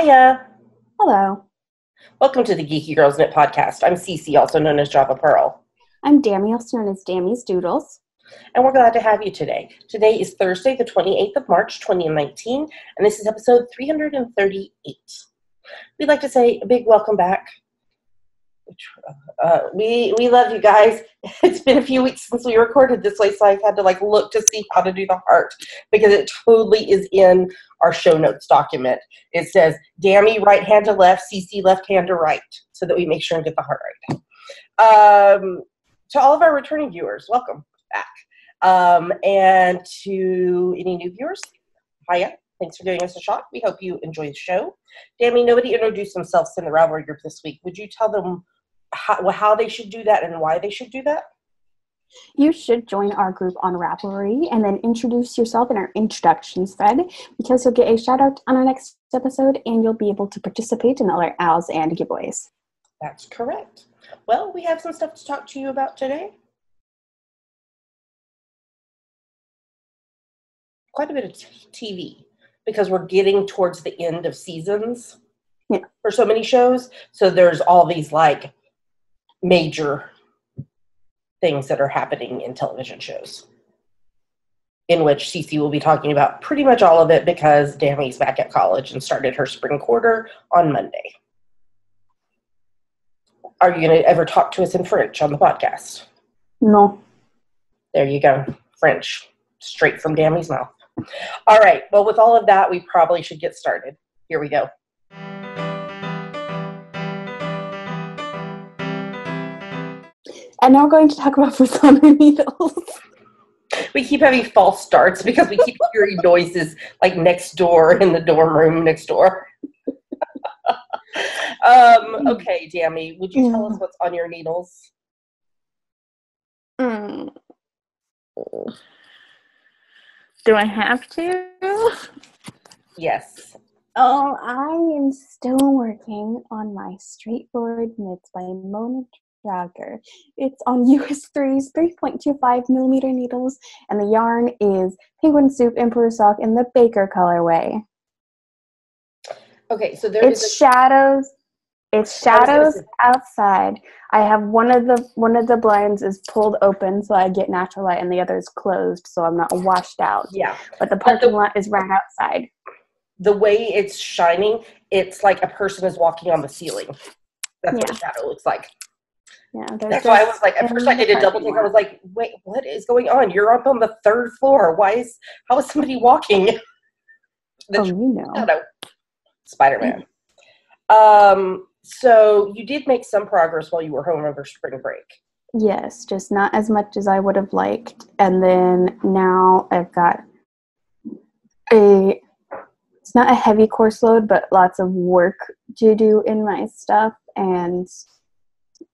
Hiya! Hello. Welcome to the Geeky Girls Knit podcast. I'm Cece, also known as Java Pearl. I'm Dammy, also known as Dammy's Doodles. And we're glad to have you today. Today is Thursday, the 28th of March, 2019, and this is episode 338. We'd like to say a big welcome back. We love you guys. It's been a few weeks since we recorded this way, so I've had to look to see how to do the heart because it totally is in our show notes document. It says Dammy right hand to left, CC left hand to right, so that we make sure and get the heart right. To all of our returning viewers, welcome back. And to any new viewers, hiya. Thanks for giving us a shot. We hope you enjoy the show. Dammy, nobody introduced themselves in the Ravelry group this week. Would you tell them how they should do that and why they should do that? You should join our group on Ravelry and then introduce yourself in our introductions thread because you'll get a shout out on our next episode and you'll be able to participate in all our owls and giveaways. That's correct. Well, we have some stuff to talk to you about today. Quite a bit of TV because we're getting towards the end of seasons for so many shows. So there's all these major things that are happening in television shows, in which Cece will be talking about pretty much all of it because Dammy's back at college and started her spring quarter on Monday. Are you going to ever talk to us in French on the podcast? No. There you go. French. Straight from Dammy's mouth. All right. Well, with all of that, we probably should get started. Here we go. And now we're going to talk about Fusana needles. We keep having false starts because we keep hearing noises next door in the dorm room next door. Okay, Dammy, would you tell us what's on your needles? Do I have to? Yes. Oh, I am still working on my Straightforward Knits by Mona Tracker. It's on US 3's 3.25 millimeter needles, and the yarn is Penguin Soup Emperor Sock in the Baker colorway. Okay, so it's shadows. It's shadows outside. I have one of the blinds is pulled open so I get natural light, and the other is closed so I'm not washed out. Yeah, but the parking lot is right outside. The way it's shining, it's like a person is walking on the ceiling. That's what the shadow looks like. Yeah, that's why I was at first I did a double take. I was like, wait, what is going on? You're up on the third floor. How is somebody walking? Shadow. Spider-Man. So you did make some progress while you were home over spring break. Yes, just not as much as I would have liked. And then now I've got it's not a heavy course load, but lots of work to do in my stuff. And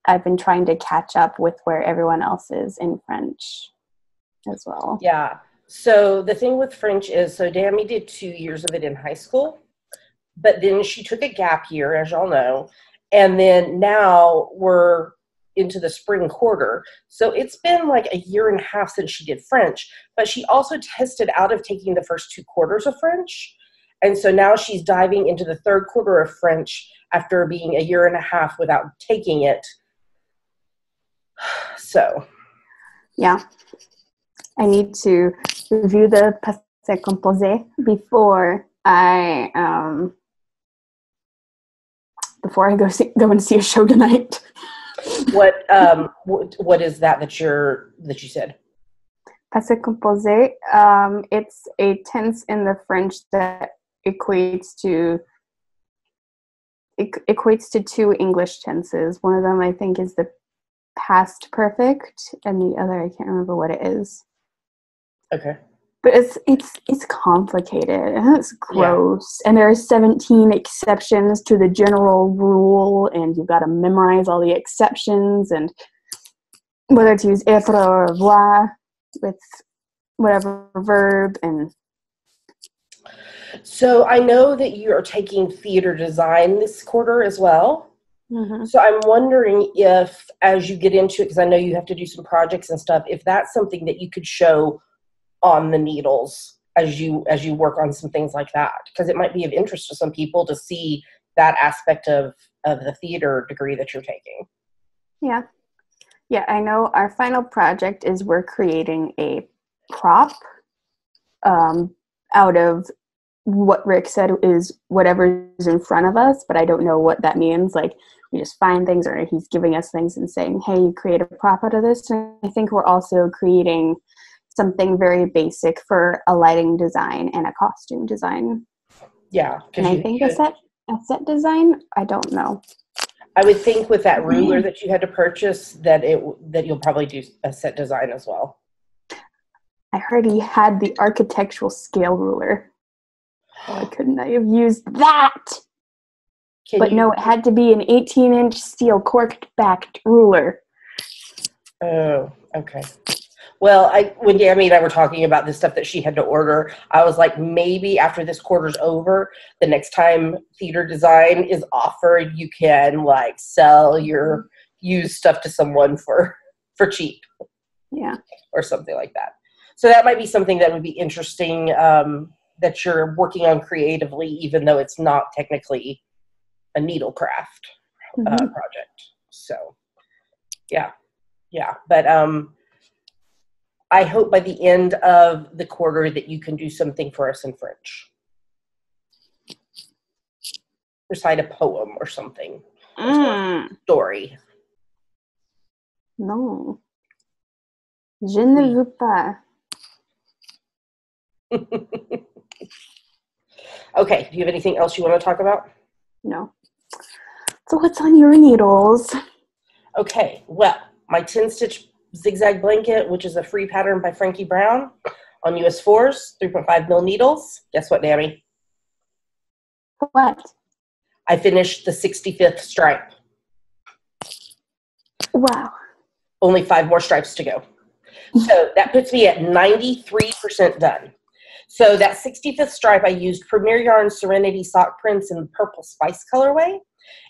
I've been trying to catch up with where everyone else is in French as well. Yeah. So the thing with French is, Dammy did 2 years of it in high school, but then she took a gap year, as y'all know, and then now we're into the spring quarter. So it's been a year and a half since she did French, but she also tested out of taking the first 2 quarters of French. And so now she's diving into the third quarter of French after being a year and a half without taking it. So. Yeah. I need to review the passé composé before I go and see a show tonight. What is that you said? Passé composé. It's a tense in the French that equates to 2 English tenses. One of them I think is the past perfect, and the other I can't remember what it is. Okay. But it's complicated and it's gross. Yeah. And there are 17 exceptions to the general rule, and you've got to memorize all the exceptions and whether to use être or avoir with whatever verb. And so I know that you are taking theater design this quarter as well. Mm-hmm. So I'm wondering if, as you get into it, because I know you have to do some projects and stuff, if that's something that you could show on the needles as you work on some things like that, because it might be of interest to some people to see that aspect of the theater degree that you're taking. Yeah. Yeah, I know our final project is we're creating a prop out of what Rick said is whatever's in front of us, but I don't know what that means. Like, we just find things, or he's giving us things and saying, hey, create a prop out of this. And I think we're also creating something very basic for a lighting design and a costume design. Yeah. And I think a set design, I don't know. I would think with that ruler that you had to purchase that you'll probably do a set design as well. I heard he had the architectural scale ruler. Why couldn't I have used that? But no, it had to be an 18-inch steel corked-backed ruler. Oh, okay. Well, when Jamie and I were talking about the stuff that she had to order, I was like, maybe after this quarter's over, the next time theater design is offered, you can like sell your used stuff to someone for cheap. Yeah. Or something like that. So that might be something that would be interesting that you're working on creatively, even though it's not technically a needlecraft project. So, yeah. But I hope by the end of the quarter that you can do something for us in French. Recite a poem or something. Or story. No. Je ne veux pas. Okay, do you have anything else you want to talk about? No. So what's on your needles? Okay, well, my 10-stitch zigzag blanket, which is a free pattern by Frankie Brown on US 4s, 3.5 mil needles. Guess what, Dammy? What? I finished the 65th stripe. Wow. Only 5 more stripes to go. So that puts me at 93% done. So that 65th stripe, I used Premier Yarn Serenity sock prints in the Purple Spice colorway.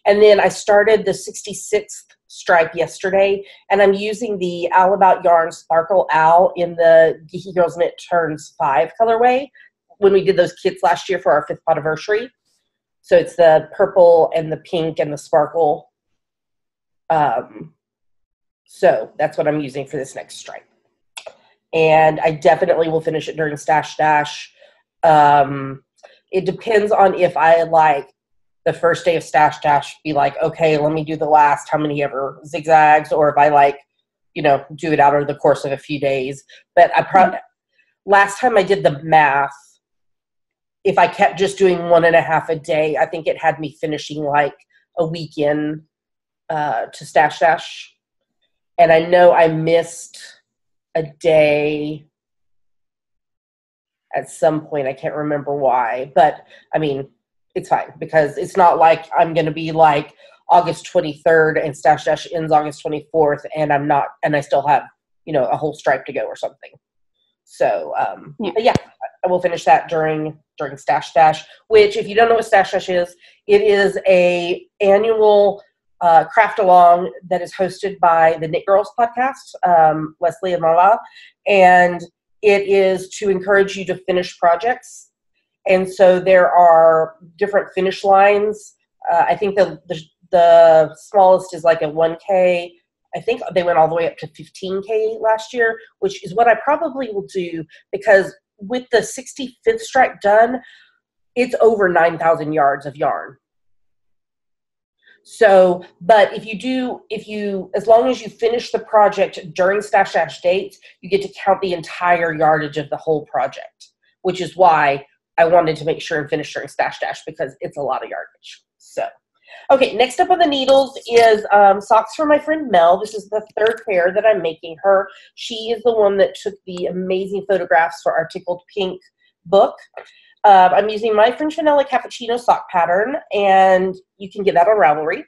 And then I started the 66th stripe yesterday, and I'm using the All About Yarn Sparkle Owl in the Geeky Girls Knit Turns 5 colorway when we did those kits last year for our 5th anniversary. So it's the purple and the pink and the sparkle. So that's what I'm using for this next stripe. And I definitely will finish it during Stash Dash. It depends on if I like the first day of Stash Dash be like, okay, let me do the last how many ever zigzags, or if I like, do it out over the course of a few days. But last time I did the math, if I kept just doing 1.5 a day, I think it had me finishing like a weekend to Stash Dash. And I know I missed a day at some point. I can't remember why, but I mean, it's fine because it's not like I'm going to be like August 23rd and Stash Dash ends August 24th and I still have, a whole stripe to go or something. So, But yeah, I will finish that during Stash Dash, which if you don't know what Stash Dash is, it is a annual craft along that is hosted by the Knit Girls podcast, Leslie and Marla, and it is to encourage you to finish projects. And so there are different finish lines. I think the smallest is like a 1K. I think they went all the way up to 15K last year, which is what I probably will do because with the 65th stripe done, it's over 9,000 yards of yarn. So, but as long as you finish the project during Stash Dash dates, you get to count the entire yardage of the whole project, which is why I wanted to make sure and finish during Stash Dash because it's a lot of yardage. So, okay, next up on the needles is socks for my friend Mel. This is the 3rd pair that I'm making her. She is the one that took the amazing photographs for our Tickled Pink book. I'm using my French Vanilla Cappuccino sock pattern, and you can get that on Ravelry.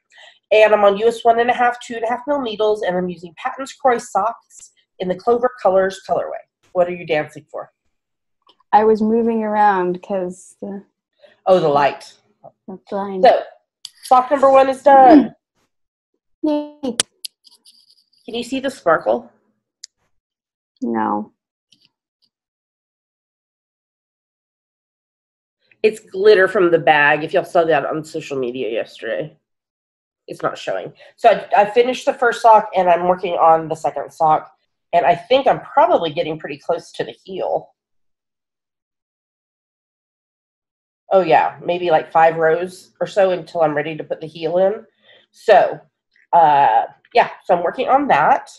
And I'm on US 1.5, 2.5 mil needles, and I'm using Patton's Croy socks in the Clover Colors colorway. What are you dancing for? I was moving around because the light. The blind. So, sock number 1 is done. Yay. Can you see the sparkle? No. It's glitter from the bag. If y'all saw that on social media yesterday. It's not showing. So I finished the first sock, and I'm working on the second sock. And I think I'm probably getting pretty close to the heel. Oh, yeah. Maybe like 5 rows or so until I'm ready to put the heel in. So, yeah. So I'm working on that.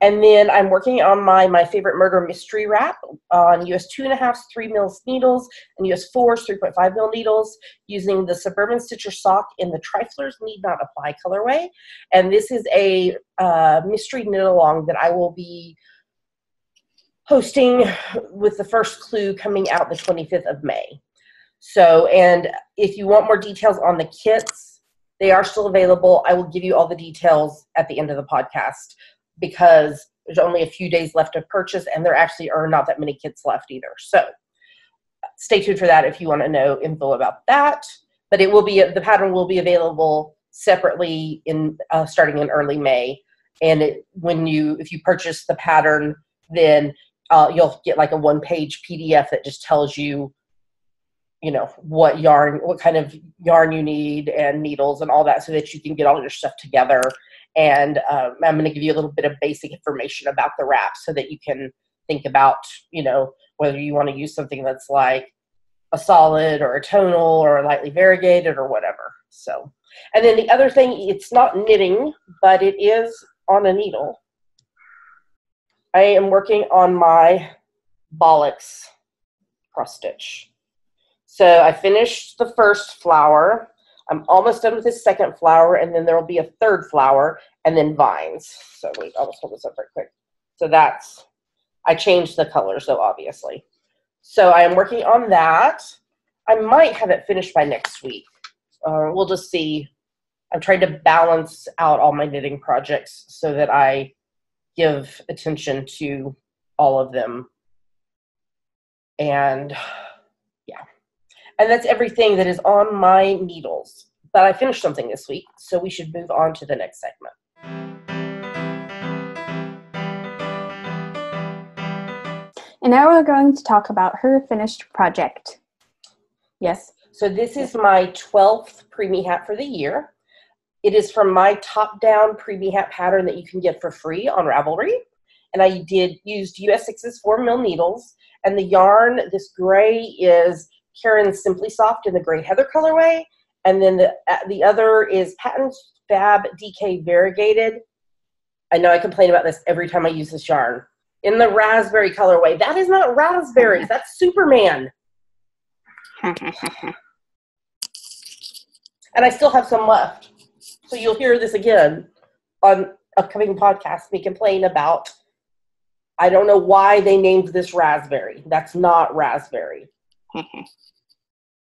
And then I'm working on my favorite murder mystery wrap on US 2.5 3 mils needles and US 4s 3.5 mil needles using the Suburban Stitcher sock in the Triflers Need Not Apply colorway. And this is a mystery knit along that I will be posting with the first clue coming out the 25th of May. So, and if you want more details on the kits, they are still available. I will give you all the details at the end of the podcast, because there's only a few days left of purchase, and there actually are not that many kits left either. So stay tuned for that if you want to know info about that. But it will be, the pattern will be available separately in starting in early May. And if you purchase the pattern, then you'll get like a 1-page PDF that just tells you, what kind of yarn you need and needles and all that, so that you can get all your stuff together. And I'm going to give you a little bit of basic information about the wrap so that you can think about, whether you want to use something that's like a solid or a tonal or lightly variegated or whatever. So, and then the other thing, it's not knitting, but it is on a needle. I am working on my Bollocks cross stitch. So I finished the first flower. I'm almost done with this second flower, and then there will be a third flower, and then vines. So wait, I'll just hold this up right quick. So I changed the colors, though, obviously. So I am working on that. I might have it finished by next week. We'll just see. I'm trying to balance out all my knitting projects so that I give attention to all of them. And yeah. And that's everything that is on my needles. But I finished something this week, so we should move on to the next segment. And now we're going to talk about her finished project. Yes. So this is my 12th preemie hat for the year. It is from my top-down preemie hat pattern that you can get for free on Ravelry. And I used US 6's 4 mil needles. And the yarn, this gray, is Karen's Simply Soft in the Gray Heather colorway. And then the other is Patent Fab DK Variegated. I know I complain about this every time I use this yarn. In the raspberry colorway. That is not raspberries. That's Superman. And I still have some left. So you'll hear this again on upcoming podcasts. Me complain about, I don't know why they named this raspberry. That's not raspberry.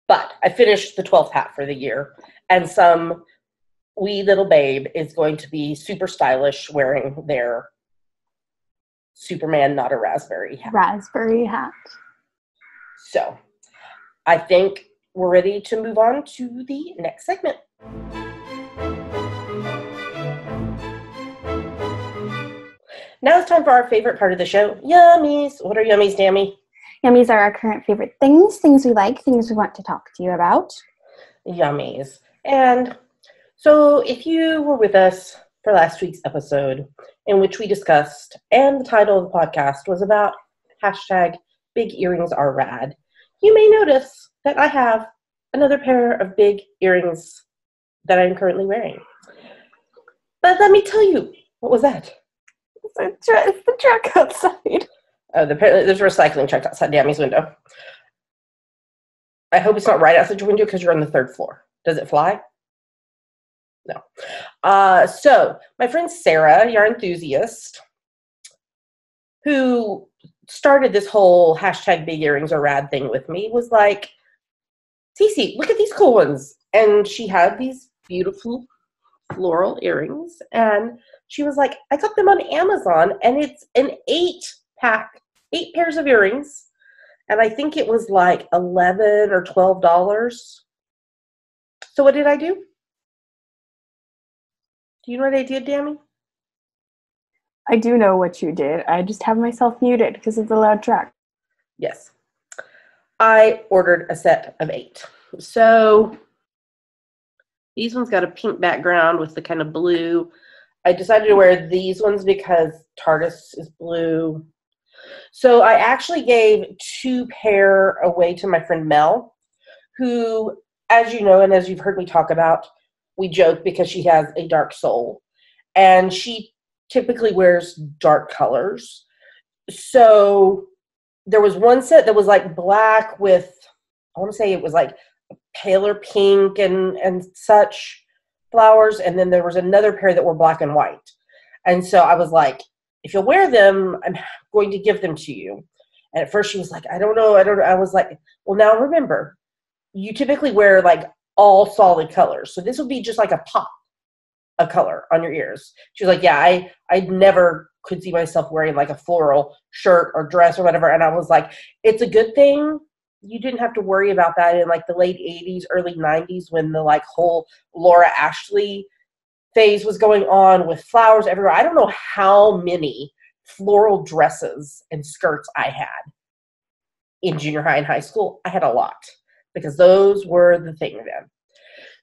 But I finished the 12th hat for the year. And some wee little babe is going to be super stylish wearing their Superman, not a raspberry hat. Raspberry hat. So I think we're ready to move on to the next segment. Now it's time for our favorite part of the show, Yummies. What are Yummies, Dammy? Yummies are our current favorite things we like, things we want to talk to you about. Yummies. And so if you were with us for last week's episode, in which we discussed, and the title of the podcast was about #big earrings are rad, you may notice that I have another pair of big earrings that I'm currently wearing. But let me tell you, what was that? It's the truck outside. Oh, there's a recycling truck outside Dammy's window. I hope it's not right outside your window because you're on the 3rd floor. Does it fly? No. So my friend Sarah, your enthusiast, who started this whole #big earrings are rad thing with me, was like, Cece, look at these cool ones. And she had these beautiful floral earrings. And she was like, I got them on Amazon, and it's an 8-pack, 8 pairs of earrings. And I think it was like $11 or $12. So what did I do? Do you know what I did, Dammy? I do know what you did. I just have myself muted because of the loud track. Yes. I ordered a set of 8. So these ones got a pink background with the kind of blue. I decided to wear these ones because TARDIS is blue. So I actually gave 2 pair away to my friend Mel, who, as you know, and as you've heard me talk about, we joke because she has a dark soul. And she typically wears dark colors. So there was one set that was like black with, I want to say it was like paler pink and such flowers. And then there was another pair that were black and white. And so I was like, if you'll wear them, I'm going to give them to you. And at first she was like, I don't know. I was like, well, now remember, you typically wear like all solid colors. So this would be just like a pop of color on your ears. She was like, yeah, I never could see myself wearing like a floral shirt or dress or whatever. And I was like, it's a good thing you didn't have to worry about that in like the late 80s, early 90s when the like whole Laura Ashley phase was going on with flowers everywhere. I don't know how many floral dresses and skirts I had in junior high and high school. I had a lot because those were the thing then.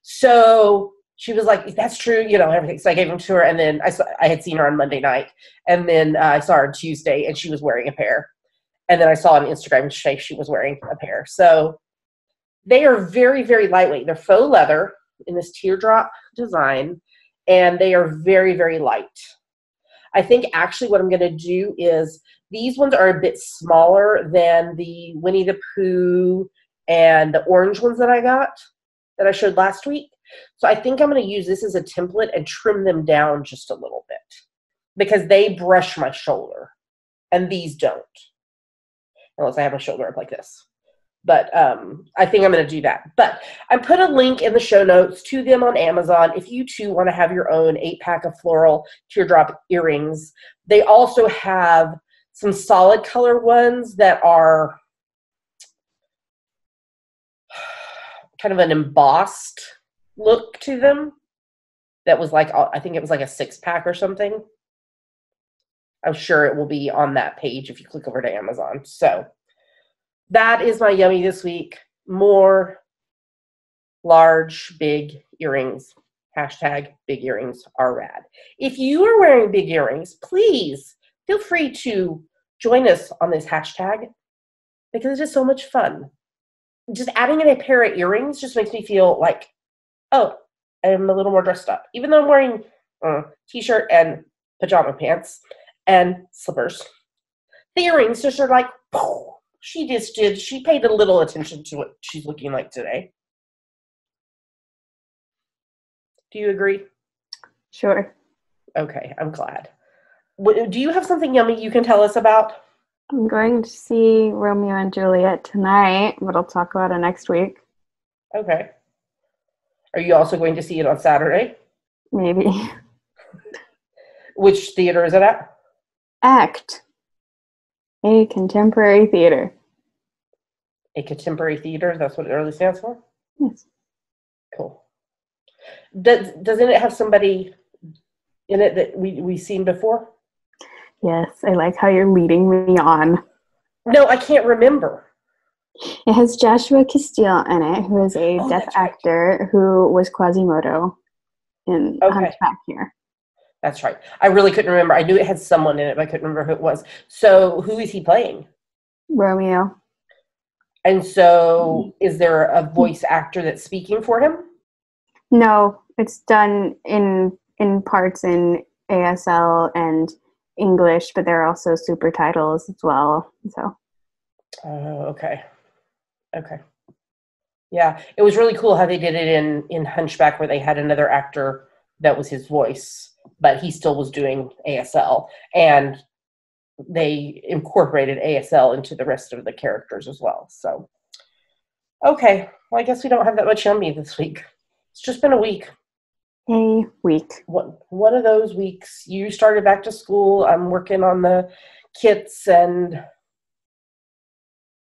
So she was like, that's true, you know, everything. So I gave them to her, and then I had seen her on Monday night, and then I saw her on Tuesday, and she was wearing a pair. And then I saw on Instagram she was wearing a pair. So they are very, very lightweight. They're faux leather in this teardrop design, and they are very, very light. I think actually what I'm going to do is these ones are a bit smaller than the Winnie the Pooh and the orange ones that I got, that I showed last week. So I think I'm going to use this as a template and trim them down just a little bit because they brush my shoulder and these don't, unless I have my shoulder up like this. But I think I'm going to do that. But I put a link in the show notes to them on Amazon if you too want to have your own 8-pack of floral teardrop earrings. They also have some solid color ones that are kind of an embossed look to them. That was like, I think it was like a 6-pack or something. I'm sure it will be on that page if you click over to Amazon. So that is my yummy this week. More large, big earrings. Hashtag big earrings are rad. If you are wearing big earrings, please feel free to join us on this hashtag because it is so much fun. Just adding in a pair of earrings just makes me feel like, oh, I'm a little more dressed up. Even though I'm wearing a t-shirt and pajama pants and slippers, the earrings just are like, poof. She paid a little attention to what she's looking like today. Do you agree? Sure. Okay, I'm glad. Do you have something yummy you can tell us about? I'm going to see Romeo and Juliet tonight, but I'll talk about it next week. Okay. Are you also going to see it on Saturday? Maybe. Which theater is it at? ACT. A contemporary theater. A contemporary theater? That's what it really stands for? Yes. Cool. Doesn't it have somebody in it that we've seen before? Yes, I like how you're leading me on. No, I can't remember. It has Joshua Castile in it, who is a deaf actor who was Quasimodo in Hunchback here. That's right. I really couldn't remember. I knew it had someone in it, but I couldn't remember who it was. So who is he playing? Romeo. And so is there a voice actor that's speaking for him? No, it's done in parts in ASL and English, but there are also super titles as well. So. Okay. Yeah, it was really cool how they did it in Hunchback, where they had another actor that was his voice, but he still was doing ASL, and they incorporated ASL into the rest of the characters as well. So, okay, well, I guess we don't have that much yummy this week. It's just been a week. A week. One of those weeks. You started back to school. I'm working on the kits and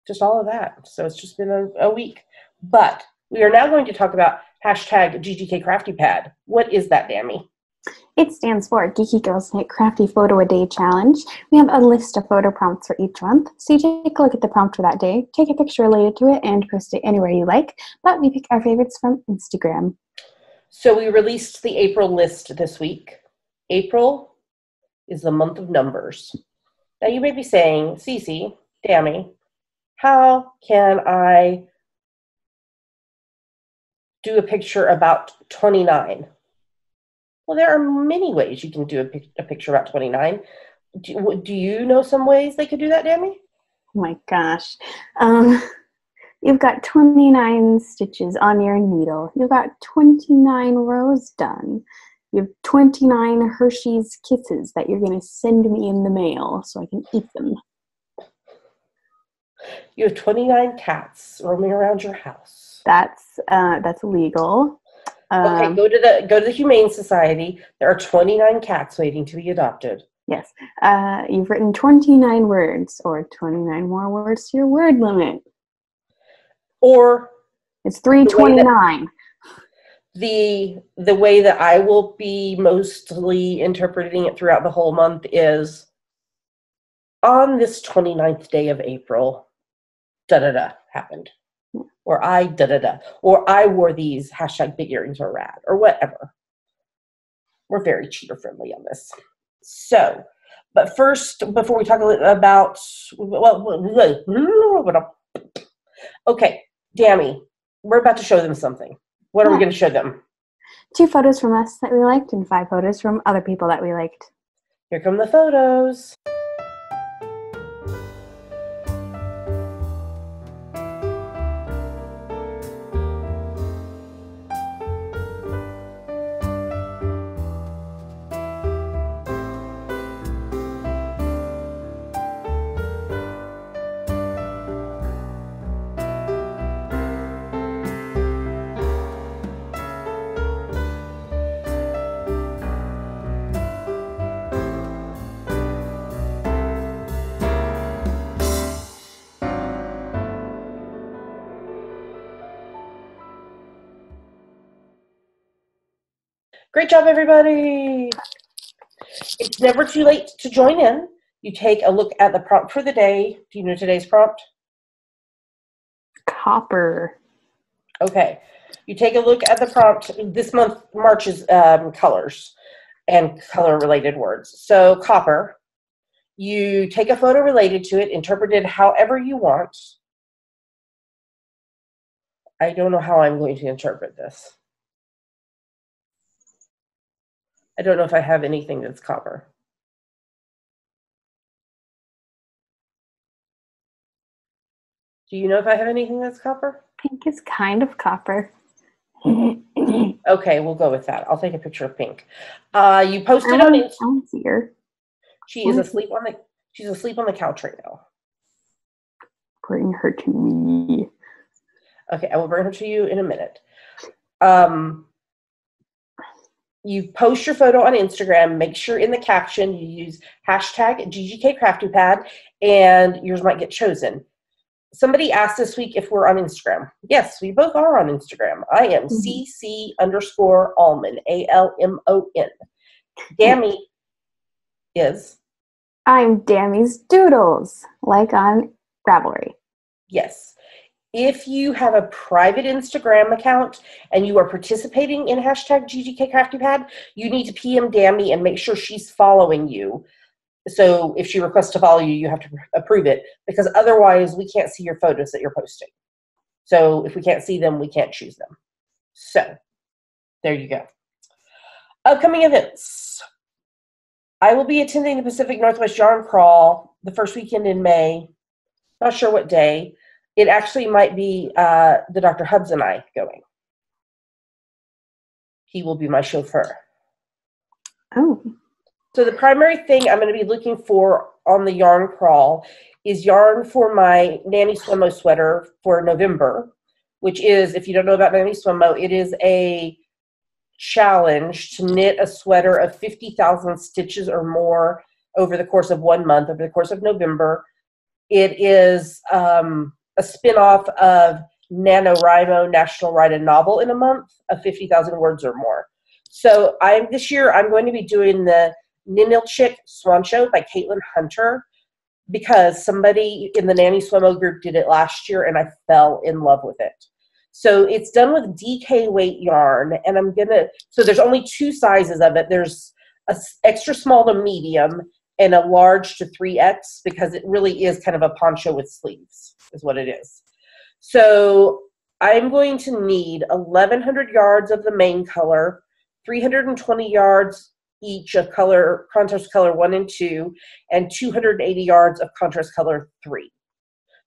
just all of that. So it's just been a week. But we are now going to talk about hashtag GGK Crafty Pad. What is that, Dammy? It stands for Geeky Girls Make Crafty Photo a Day Challenge. We have a list of photo prompts for each month, so you take a look at the prompt for that day, take a picture related to it, and post it anywhere you like, but we pick our favorites from Instagram. So we released the April list this week. April is the month of numbers. Now you may be saying, Cece, Dammy, how can I do a picture about 29? Well, there are many ways you can do a picture about 29. Do you know some ways they could do that, Dammy? Oh my gosh. You've got 29 stitches on your needle. You've got 29 rows done. You have 29 Hershey's Kisses that you're going to send me in the mail so I can eat them. You have 29 cats roaming around your house. That's legal. Okay, go to the Humane Society. There are 29 cats waiting to be adopted. Yes. You've written 29 words, or 29 more words to your word limit. Or it's 329. The way that I will be mostly interpreting it throughout the whole month is on this 29th day of April, da-da-da happened. Or I da-da-da. Or I wore these # big earrings are rad. Or whatever. We're very cheater friendly on this. So, but first, before we talk about, okay, Dammy, we're about to show them something. What are we going to show them? 2 photos from us that we liked and 5 photos from other people that we liked. Here come the photos. Great job, everybody. It's never too late to join in. You take a look at the prompt for the day. Do you know today's prompt? Copper. Okay. You take a look at the prompt. This month, March is colors and color-related words. So copper. You take a photo related to it, interpret it however you want. I don't know how I'm going to interpret this. I don't know if I have anything that's copper. Do you know if I have anything that's copper? Pink is kind of copper. Okay, we'll go with that. I'll take a picture of pink. You posted on Instagram. I don't see her. She's asleep on the couch right now. Bring her to me. Okay, I will bring her to you in a minute. You post your photo on Instagram. Make sure in the caption you use #GGKCraftyPad, and yours might get chosen. Somebody asked this week if we're on Instagram. Yes, we both are on Instagram. I am CC_Almond, ALMON. Dammy is? I'm Dammy's Doodles, like on Ravelry. Yes. If you have a private Instagram account and you are participating in #GGKCraftyPad, you need to PM Dammy and make sure she's following you. So if she requests to follow you, you have to approve it, because otherwise we can't see your photos that you're posting. So if we can't see them, we can't choose them. So there you go. Upcoming events. I will be attending the Pacific Northwest Yarn Crawl the first weekend in May. Not sure what day. It actually might be the Dr. Hubs and I going. He will be my chauffeur. Oh. So the primary thing I'm going to be looking for on the yarn crawl is yarn for my Nanny Swimmo sweater for November, which is, if you don't know about Nanny Swimmo, it is a challenge to knit a sweater of 50,000 stitches or more over the course of 1 month, over the course of November. It is a spin-off of NaNoWriMo, National Write a Novel in a Month, of 50,000 words or more. So this year I'm going to be doing the Ninilchik Swan Show by Caitlin Hunter, because somebody in the Nanny Swimmo group did it last year and I fell in love with it. So it's done with DK weight yarn, and so there's only 2 sizes of it. There's a extra small to medium and a large to 3X, because it really is kind of a poncho with sleeves is what it is. So I'm going to need 1,100 yards of the main color, 320 yards each of contrast color 1 and 2, and 280 yards of contrast color 3.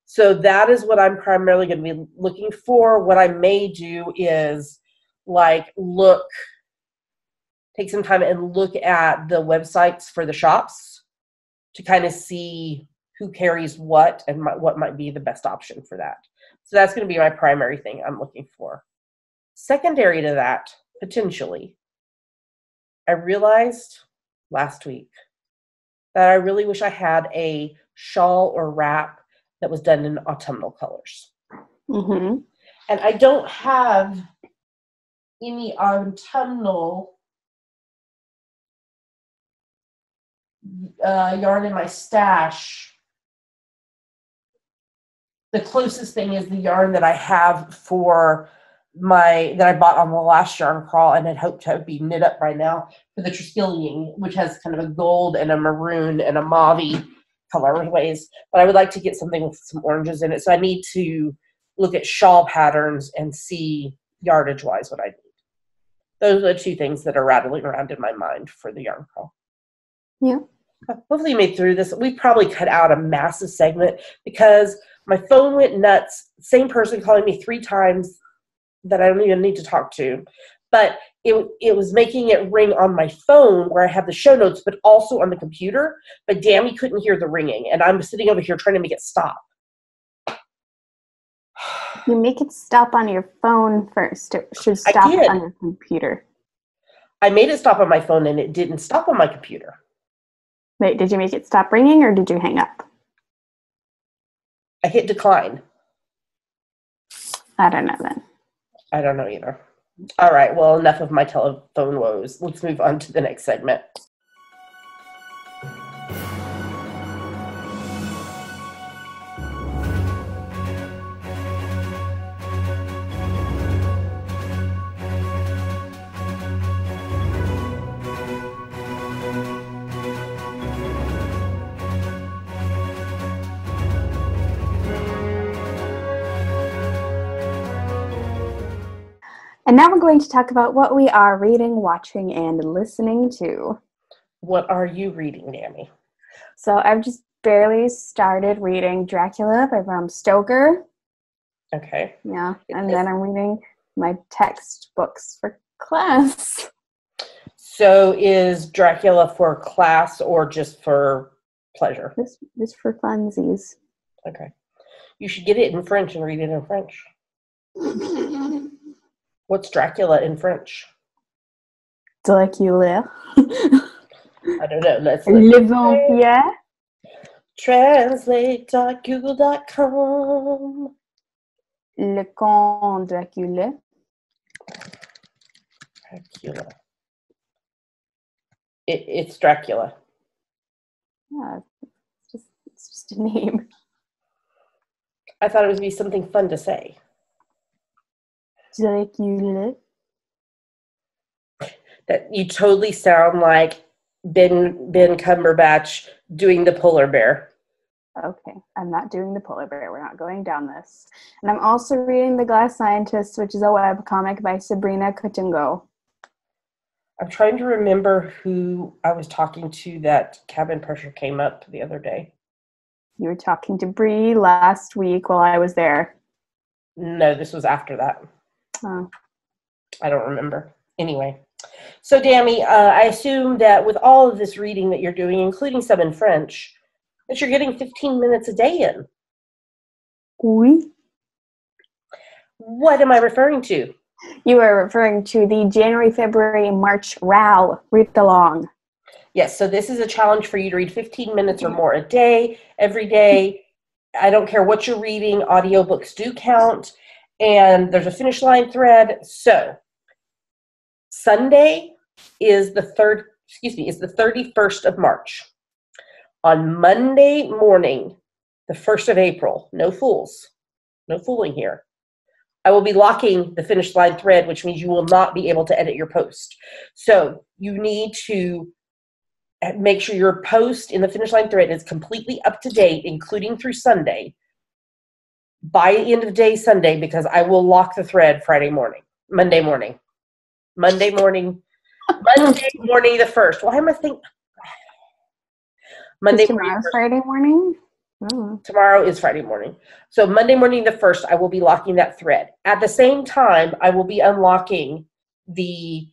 So that is what I'm primarily going to be looking for. What I may do is take some time and look at the websites for the shops to kind of see who carries what and what might be the best option for that. So that's going to be my primary thing I'm looking for. Secondary to that, potentially, I realized last week that I really wish I had a shawl or wrap that was done in autumnal colors. Mm-hmm. And I don't have any autumnal yarn in my stash. The closest thing is the yarn that I have that I bought on the last yarn crawl and had hoped to be knit up by now, for the Triskelion, which has kind of a gold and a maroon and a mauve colorways. But I would like to get something with some oranges in it. So I need to look at shawl patterns and see yardage wise what I need. Those are the 2 things that are rattling around in my mind for the yarn crawl. Yeah. Hopefully you made through this. We probably cut out a massive segment because my phone went nuts. Same person calling me 3 times that I don't even need to talk to. But it was making it ring on my phone where I have the show notes, but also on the computer. But Dammy couldn't hear the ringing, and I'm sitting over here trying to make it stop. You make it stop on your phone first. It should stop on your computer. I made it stop on my phone, and it didn't stop on my computer. Wait, did you make it stop ringing, or did you hang up? I hit decline. I don't know then. I don't know either. All right, well, enough of my telephone woes. Let's move on to the next segment. And now we're going to talk about what we are reading, watching, and listening to. What are you reading, Dammy? So I've just barely started reading Dracula by Bram Stoker. Okay. Yeah, and then I'm reading my textbooks for class. So is Dracula for class or just for pleasure? This for funsies. Okay. You should get it in French and read it in French. What's Dracula in French? Dracula. I don't know. Let's Le Vampire. Translate.google.com. Le Comte Dracula. Dracula. It's Dracula. Yeah, it's just a name. I thought it would be something fun to say. Dracula. That you totally sound like Ben Cumberbatch doing the polar bear. Okay, I'm not doing the polar bear. We're not going down this. And I'm also reading The Glass Scientist, which is a webcomic by Sabrina Kutingo. I'm trying to remember who I was talking to that cabin pressure came up the other day. You were talking to Bree last week while I was there. No, this was after that. Oh. I don't remember. Anyway. So, Dammy, I assume that with all of this reading that you're doing, including some in French, that you're getting 15 minutes a day in. Oui. What am I referring to? You are referring to the January, February, March RAL read-along. Yes, so this is a challenge for you to read 15 minutes or more a day, every day. I don't care what you're reading. Audiobooks do count. And there's a finish line thread. So Sunday is the 31st of March. On Monday morning, the 1st of April, no fooling here, I will be locking the finish line thread, which means you will not be able to edit your post. So you need to make sure your post in the finish line thread is completely up to date, including through Sunday, by the end of the day Sunday, because I will lock the thread Monday morning the 1st. Why am I thinking? Monday morning. Tomorrow's Friday morning? Oh. Tomorrow is Friday morning. So Monday morning the 1st, I will be locking that thread. At the same time, I will be unlocking the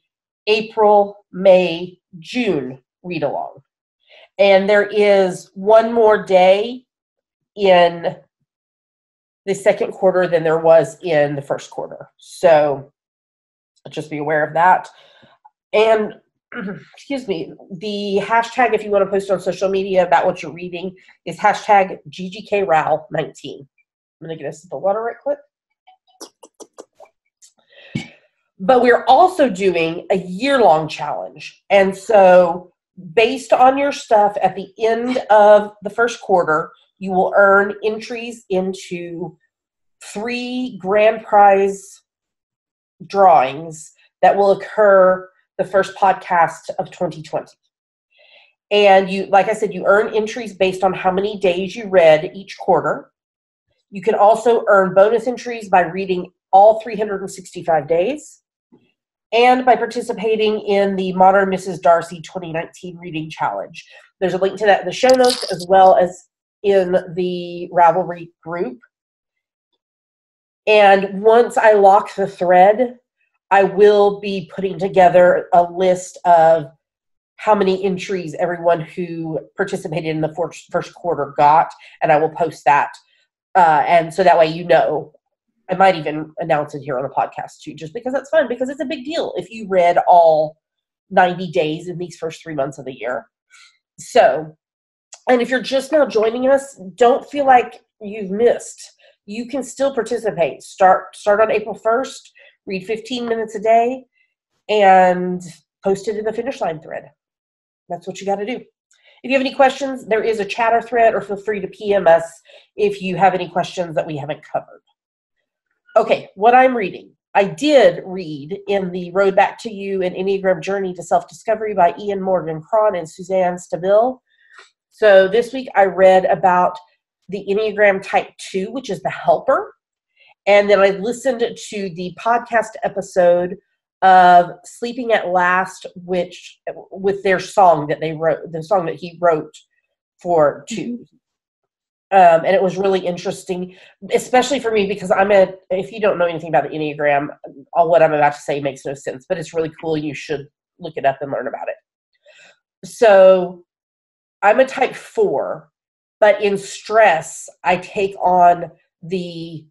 April, May, June read along. And there is one more day in the second quarter than there was in the first quarter. So just be aware of that. And excuse me, the hashtag, if you want to post on social media about what you're reading, is hashtag GGKRAL19. I'm going to get a sip of water right quick. But we're also doing a year-long challenge. And so based on your stuff at the end of the first quarter, you will earn entries into 3 grand prize drawings that will occur the first podcast of 2020. And you, like I said, you earn entries based on how many days you read each quarter. You can also earn bonus entries by reading all 365 days and by participating in the Modern Mrs. Darcy 2019 Reading Challenge. There's a link to that in the show notes as well as in the Ravelry group. And once I lock the thread, I will be putting together a list of how many entries everyone who participated in the first quarter got, and I will post that. And so that way you know. I might even announce it here on the podcast too, just because that's fun, because it's a big deal if you read all 90 days in these first 3 months of the year. So, and if you're just now joining us, don't feel like you've missed. You can still participate. Start on April 1st, read 15 minutes a day, and post it in the finish line thread. That's what you got to do. If you have any questions, there is a chatter thread, or feel free to PM us if you have any questions that we haven't covered. Okay, what I'm reading. I did read in the Road Back to You, an Enneagram Journey to Self-Discovery by Ian Morgan Cron and Suzanne Stabile. So this week I read about the Enneagram Type 2, which is the helper. And then I listened to the podcast episode of Sleeping at Last, which with their song that they wrote, the song that he wrote for 2. And it was really interesting, especially for me, because if you don't know anything about the Enneagram, all what I'm about to say makes no sense, but it's really cool. You should look it up and learn about it. So I'm a type 4, but in stress, I take on the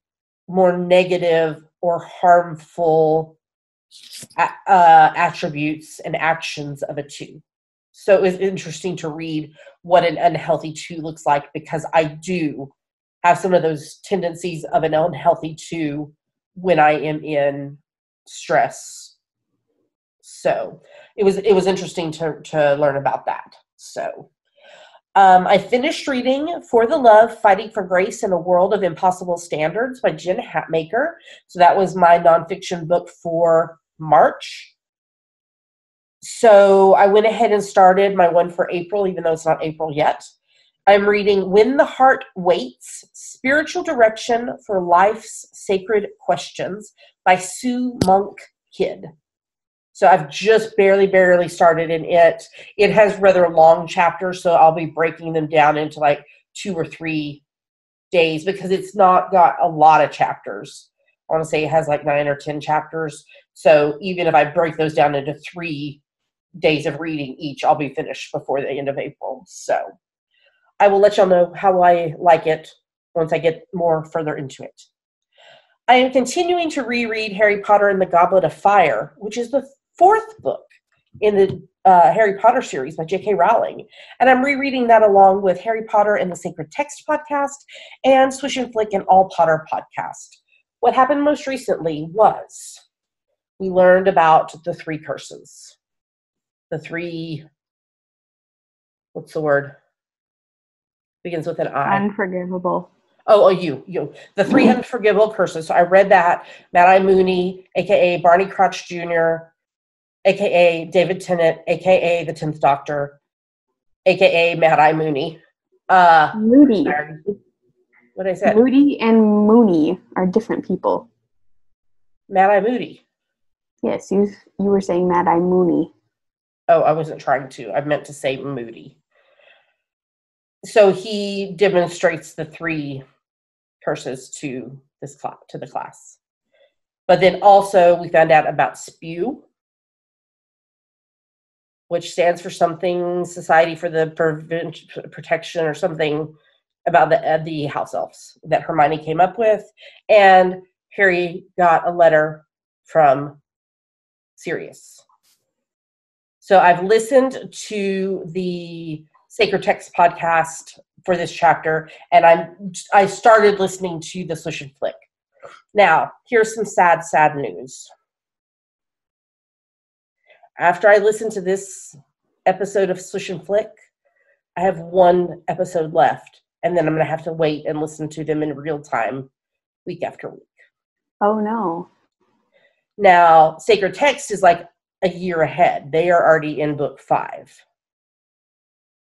more negative or harmful attributes and actions of a 2. So it was interesting to read what an unhealthy 2 looks like, because I do have some of those tendencies of an unhealthy 2 when I am in stress. So it was interesting to learn about that. So I finished reading For the Love, Fighting for Grace in a World of Impossible Standards by Jen Hatmaker. So that was my nonfiction book for March. So I went ahead and started my one for April, even though it's not April yet. I'm reading When the Heart Waits, Spiritual Direction for Life's Sacred Questions by Sue Monk Kidd. So I've just barely started in it. It has rather long chapters, so I'll be breaking them down into like 2 or 3 days, because it's not got a lot of chapters. I want to say it has like 9 or 10 chapters. So even if I break those down into 3 days of reading each, I'll be finished before the end of April. So I will let y'all know how I like it once I get more further into it. I am continuing to reread Harry Potter and the Goblet of Fire, which is the 4th book in the Harry Potter series by J.K. Rowling. And I'm rereading that along with Harry Potter and the Sacred Text podcast and Swish and Flick and All Potter podcast. What happened most recently was we learned about the 3 curses. The 3, what's the word? Begins with an I. Unforgivable. Oh, you. The 3 unforgivable curses. So I read that. Mad-Eye Mooney, a.k.a. Barney Crouch Jr., a.k.a. David Tennant, a.k.a. the 10th Doctor, a.k.a. Mad-Eye Mooney. Moody. What did I say? Moody and Mooney are different people. Mad-Eye Moody. Yes, you were saying Mad-Eye Mooney. Oh, I wasn't trying to. I meant to say Moody. So he demonstrates the 3 curses to the class. But then also we found out about SPEW, which stands for something, Society for the Protection or something about the house elves that Hermione came up with. And Harry got a letter from Sirius. So I've listened to the Sacred Text podcast for this chapter, and I started listening to the Swish and Flick. Now, here's some sad news. After I listen to this episode of Swish and Flick, I have 1 episode left, and then I'm going to have to wait and listen to them in real time, week after week. Oh, no. Now, Sacred Text is like a year ahead. They are already in book 5.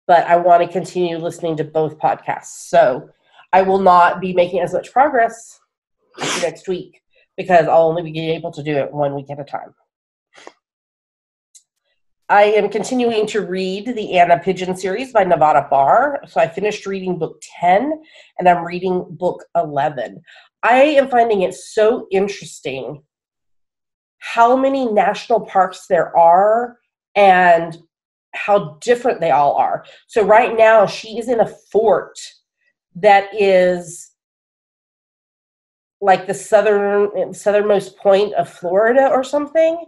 But I want to continue listening to both podcasts. So I will not be making as much progress next week because I'll only be able to do it 1 week at a time. I am continuing to read the Anna Pigeon series by Nevada Barr. So I finished reading book 10 and I'm reading book 11. I am finding it so interesting how many national parks there are and how different they all are. So right now she is in a fort that is like the southernmost point of Florida or something,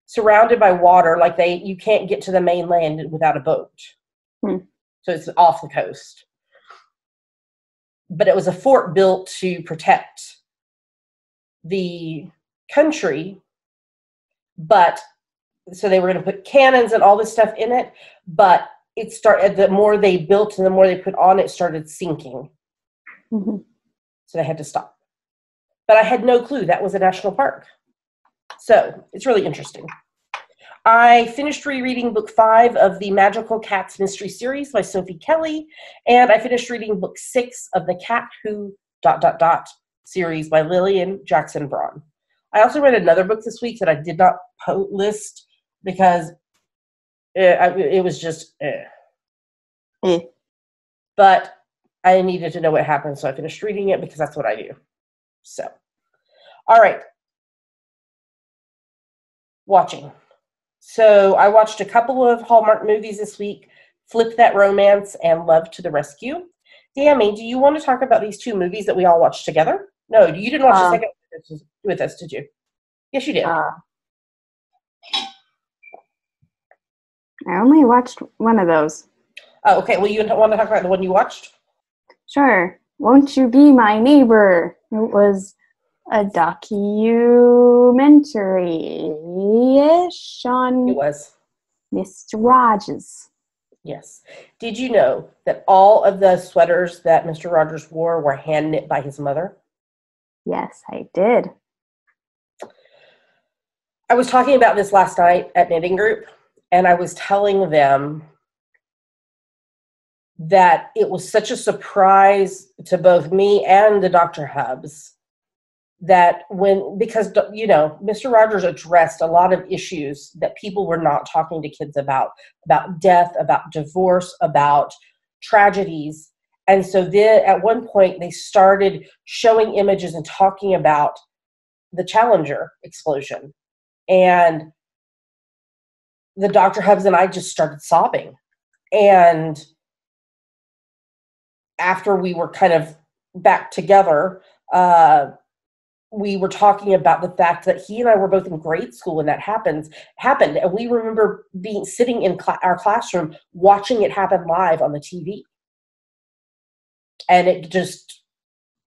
surrounded by water. Like you can't get to the mainland without a boat. So it's off the coast. But it was a fort built to protect the country, but so they were going to put cannons and all this stuff in it, but it started, the more they built and the more they put on it started sinking. So they had to stop. But I had no clue that was a national park. So it's really interesting. I finished rereading book 5 of the Magical Cats Mystery Series by Sophie Kelly, and I finished reading book 6 of the Cat Who ... series by Lillian Jackson Braun. I also read another book this week that I did not list because it was just But I needed to know what happened, so I finished reading it because that's what I do. So, all right. Watching. So I watched a couple of Hallmark movies this week, Flip That Romance and Love to the Rescue. Dammy, do you want to talk about these 2 movies that we all watched together? No, you didn't watch the second with us, did you? Yes, you did. I only watched one of those. Oh, okay. Well, you want to talk about the one you watched? Sure. Won't You Be My Neighbor? It was a documentary-ish on It was. Mr. Rogers. Yes. Did you know that all of the sweaters that Mr. Rogers wore were hand knit by his mother? Yes, I did. I was talking about this last night at knitting group, and I was telling them that it was such a surprise to both me and the Dr. Hubs that because Mr. Rogers addressed a lot of issues that people were not talking to kids about death, about divorce, about tragedies. And so then at one point they started showing images and talking about the Challenger explosion. And the Dr. Hubs and I just started sobbing. And after we were kind of back together, we were talking about the fact that he and I were both in grade school when that happened. And we remember sitting in our classroom watching it happen live on the TV. And it just,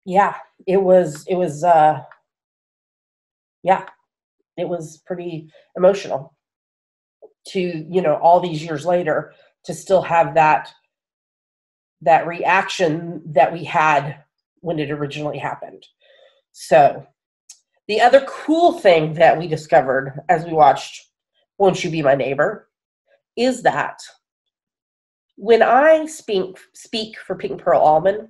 it was it was pretty emotional to, all these years later, to still have that reaction that we had when it originally happened. So the other cool thing that we discovered as we watched Won't You Be My Neighbor is that when I speak for Pink Pearl Almond,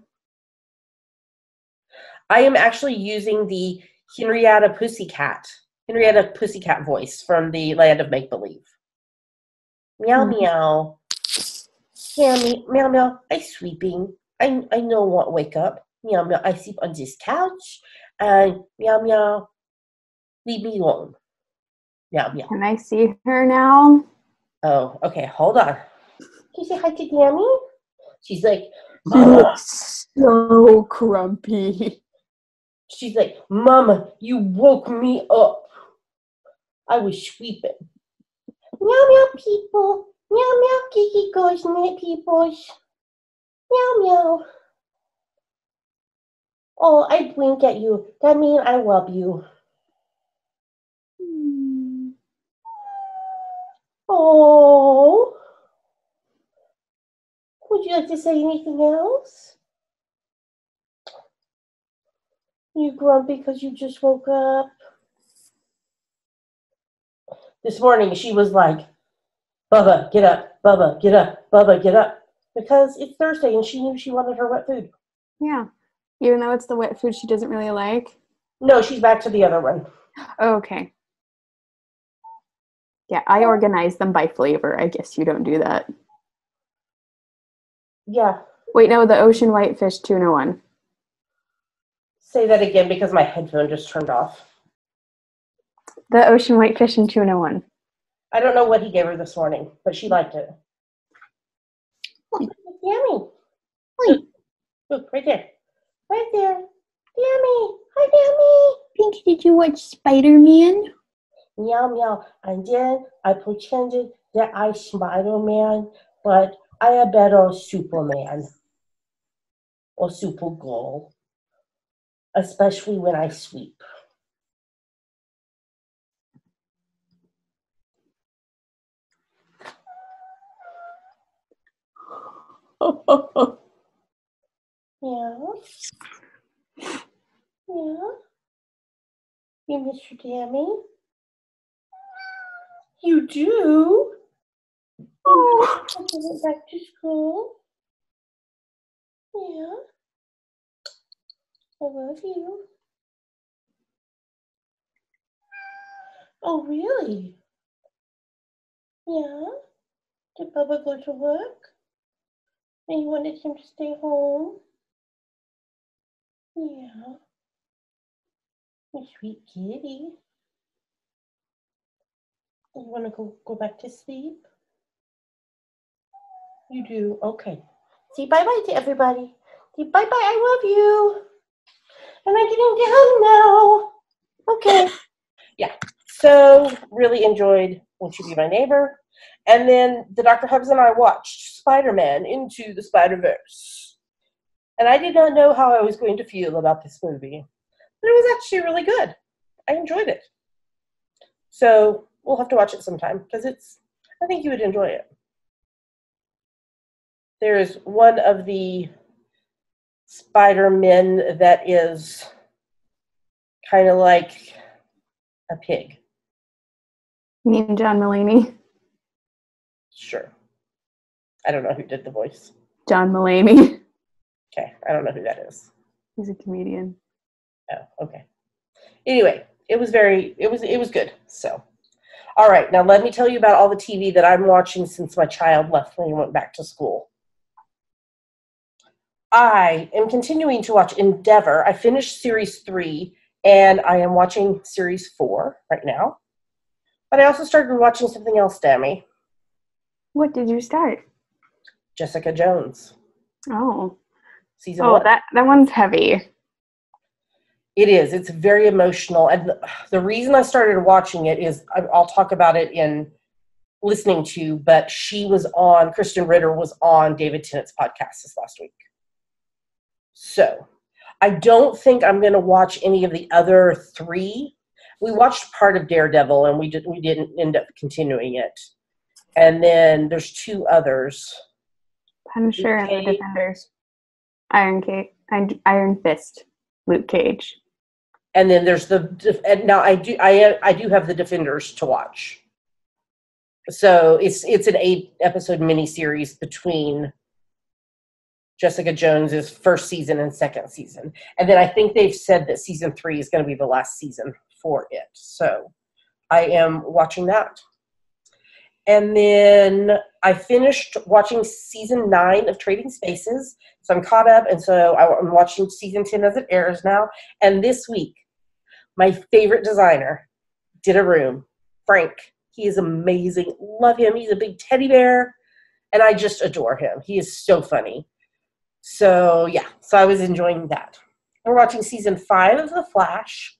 I am actually using the Henrietta Pussycat voice from the Land of Make Believe. Meow meow. Yeah, meow meow. I sweeping. I know what wake up. Meow meow. I sleep on this couch. And meow meow. Leave me alone. Meow meow. Can I see her now? Oh, okay. Hold on. Can you say hi to Dammy? She's like, She looks so grumpy. She's like, Mama, you woke me up. I was sweeping. Meow meow people. Meow meow Geeky goes net peoples. Meow meow. Oh, I blink at you. That means I love you. Oh. Would you like to say anything else? You grumpy because you just woke up? This morning she was like, Bubba, get up. Bubba, get up. Bubba, get up. Because it's Thursday and she knew she wanted her wet food. Yeah. Even though it's the wet food she doesn't really like? No, she's back to the other one. Oh, okay. Yeah, I organize them by flavor. I guess you don't do that. Yeah. Wait, no, the ocean whitefish tuna one. Say that again because my headphone just turned off. The ocean whitefish and tuna one. I don't know what he gave her this morning, but she liked it. Yummy. Look, right there. Right there. Yummy. Hi, Yummy. Pinky, did you watch Spider-Man? Meow, meow. And then I pretended that I Spider-Man, but I am better Superman. Or Supergirl. Especially when I sweep. Yeah. Yeah. You miss your Dammy? You do? Oh. I went back to school. Yeah. I love you. Oh, really? Yeah. Did Bubba go to work? And you wanted him to stay home? Yeah. You sweet kitty. You want to go back to sleep? You do? Okay. Say bye-bye to everybody. Say bye-bye, I love you. And I'm getting down now. Okay. Yeah. So, really enjoyed Won't You Be My Neighbor? And then the Dr. Hubbs and I watched Spider-Man Into the Spider-Verse. And I did not know how I was going to feel about this movie. But it was actually really good. I enjoyed it. So, we'll have to watch it sometime because I think you would enjoy it. There's one of the Spider-Men that is kind of like a pig. You mean John Mulaney? Sure. I don't know who did the voice. John Mulaney. Okay, I don't know who that is. He's a comedian. Oh, okay. Anyway, it was good. So, all right, now let me tell you about all the TV that I'm watching since my child left and went back to school. I am continuing to watch Endeavor. I finished series 3 and I am watching series 4 right now. But I also started watching something else, Dammy. What did you start? Jessica Jones. Oh. Season 1. That one's heavy. It is. It's very emotional. And the reason I started watching it is, I'll talk about it in listening to, but Kristen Ritter was on David Tennant's podcast this last week. So, I don't think I'm going to watch any of the other 3. We watched part of Daredevil, and we didn't end up continuing it. And then there's 2 others. Punisher and the Defenders. Iron Fist, Luke Cage. And then there's now I do have the Defenders to watch. So it's an 8-episode miniseries between Jessica Jones's first season and second season. And then I think they've said that season 3 is going to be the last season for it. So I am watching that. And then I finished watching season 9 of Trading Spaces. So I'm caught up, and so I'm watching season 10 as it airs now. And this week, my favorite designer did a room, Frank. He is amazing. Love him. He's a big teddy bear, and I just adore him. He is so funny. So, yeah. So I was enjoying that. We're watching season 5 of The Flash.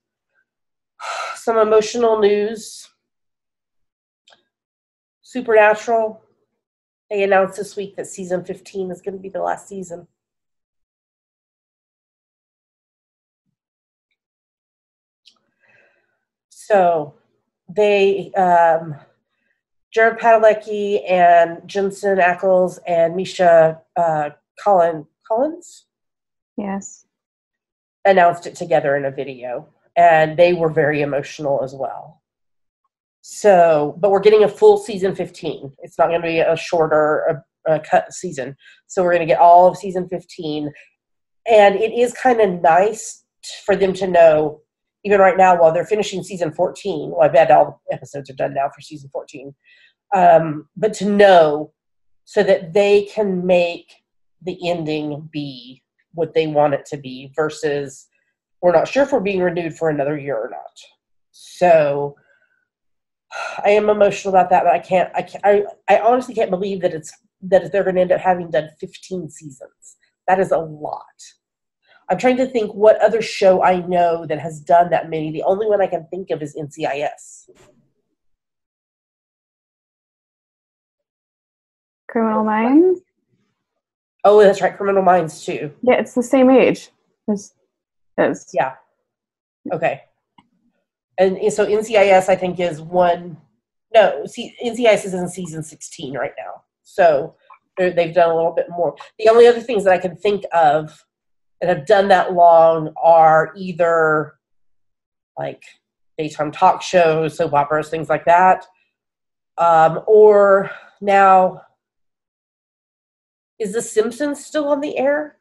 Some emotional news. Supernatural. They announced this week that season 15 is going to be the last season. So they, Jared Padalecki and Jensen Ackles and Misha Collins, yes, announced it together in a video, and they were very emotional as well. So, but we're getting a full season 15. It's not going to be a shorter cut season. So we're going to get all of season 15, and it is kind of nice for them to know. Even right now, while they're finishing season 14, well, I bet all the episodes are done now for season 14, but to know so that they can make the ending be what they want it to be versus we're not sure if we're being renewed for another year or not. So I am emotional about that, but I honestly can't believe that they're going to end up having done 15 seasons. That is a lot. I'm trying to think what other show I know that has done that many. The only one I can think of is NCIS. Criminal Minds? Oh, that's right. Criminal Minds, too. Yeah, it's the same age. Yeah. Okay. And so NCIS, I think, is one. No, NCIS is in season 16 right now. So they've done a little bit more. The only other things that I can think of that have done that long are either like daytime talk shows, soap operas, things like that. Or now, is The Simpsons still on the air?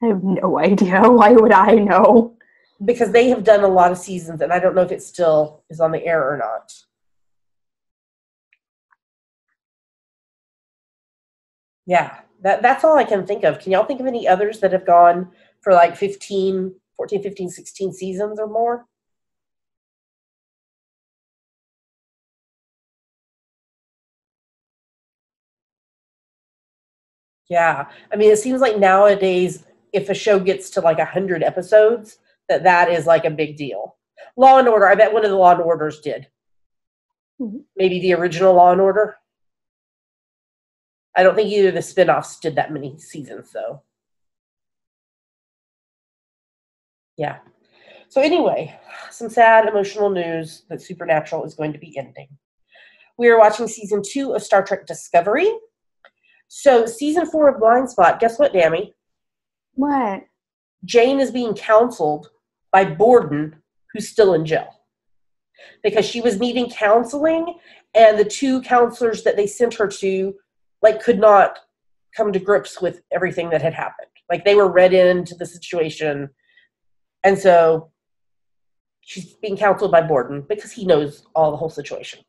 I have no idea. Why would I know? Because they have done a lot of seasons, and I don't know if it still is on the air or not. Yeah, that's all I can think of. Can y'all think of any others that have gone for like 14, 15, 16 seasons or more? Yeah. I mean, it seems like nowadays, if a show gets to like 100 episodes, that is like a big deal. Law and Order, I bet one of the Law and Orders did. Mm-hmm. Maybe the original Law and Order. I don't think either of the spinoffs did that many seasons, though. Yeah. So anyway, some sad, emotional news that Supernatural is going to be ending. We are watching season 2 of Star Trek Discovery. So season 4 of Blind Spot, guess what, Dammy? What? Jane is being counseled by Borden, who's still in jail. Because she was needing counseling, and the 2 counselors that they sent her to, like, could not come to grips with everything that had happened. Like, they were read into the situation. And so she's being counseled by Borden because he knows the whole situation,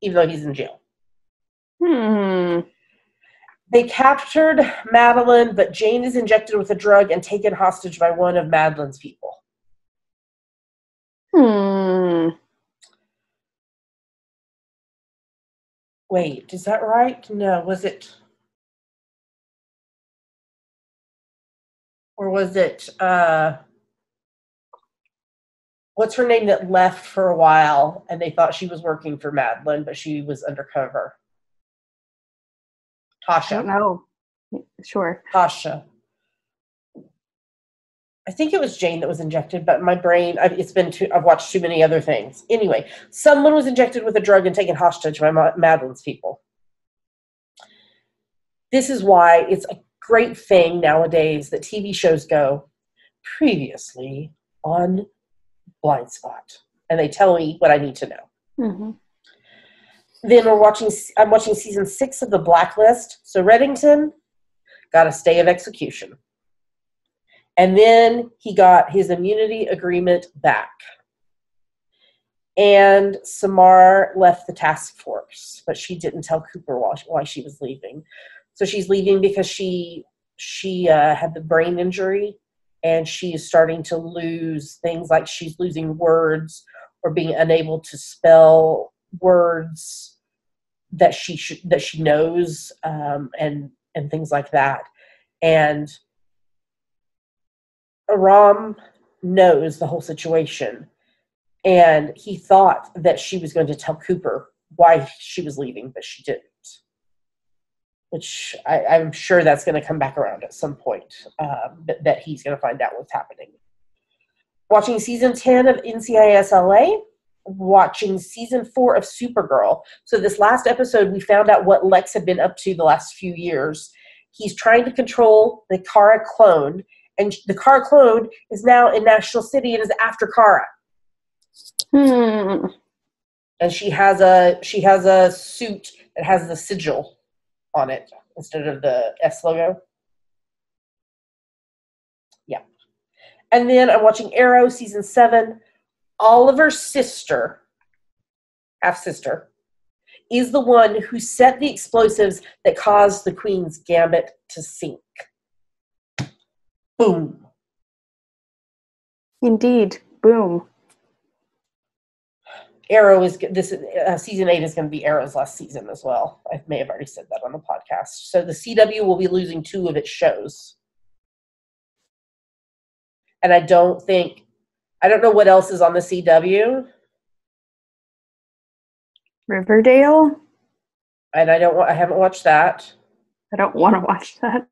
even though he's in jail. They captured Madeline, but Jane is injected with a drug and taken hostage by one of Madeline's people. Wait, is that right? No, was it? Or was it, what's her name that left for a while and they thought she was working for Madeline, but she was undercover? Tasha. I don't know. Sure. Tasha. I think it was Jane that was injected, but my brain, I've watched too many other things. Anyway, someone was injected with a drug and taken hostage by Madeline's people. This is why it's a great thing nowadays that TV shows go previously on Blind Spot, and they tell me what I need to know. Mm-hmm. Then I'm watching season 6 of The Blacklist. So Reddington got a stay of execution. And then he got his immunity agreement back. And Samar left the task force, but she didn't tell Cooper why she was leaving. So she's leaving because she had the brain injury, and she is starting to lose things, like she's losing words or being unable to spell words that she knows, and things like that. And Aram knows the whole situation, and he thought that she was going to tell Cooper why she was leaving, but she didn't. Which I'm sure that's going to come back around at some point, that he's going to find out what's happening. Watching season 10 of NCIS LA. Watching season 4 of Supergirl. So this last episode, we found out what Lex had been up to the last few years. He's trying to control the Kara clone, and the Kara clone is now in National City and is after Kara. And she has a suit that has the sigil on it instead of the S logo. Yeah. And then I'm watching Arrow season 7. Oliver's sister, half-sister, is the one who set the explosives that caused the Queen's Gambit to sink. Boom. Indeed. Boom. Arrow is this season 8 is going to be Arrow's last season as well. I may have already said that on the podcast. So the CW will be losing 2 of its shows. And I don't know what else is on the CW. Riverdale? And I haven't watched that. I don't want to watch that.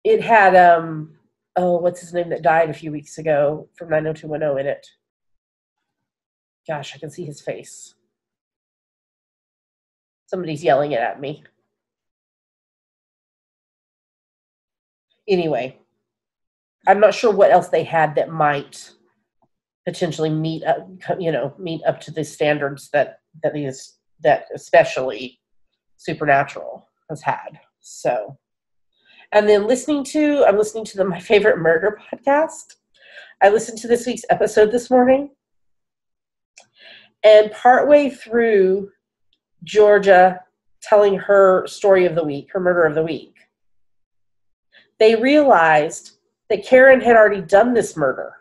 It had, what's his name that died a few weeks ago from 90210 in it. Gosh, I can see his face. Somebody's yelling it at me. Anyway, I'm not sure what else they had that might potentially meet up to the standards that especially Supernatural has had. So, and then I'm listening to My Favorite Murder podcast. I listened to this week's episode this morning, and partway through Georgia telling her story of the week, her murder of the week, they realized that Karen had already done this murder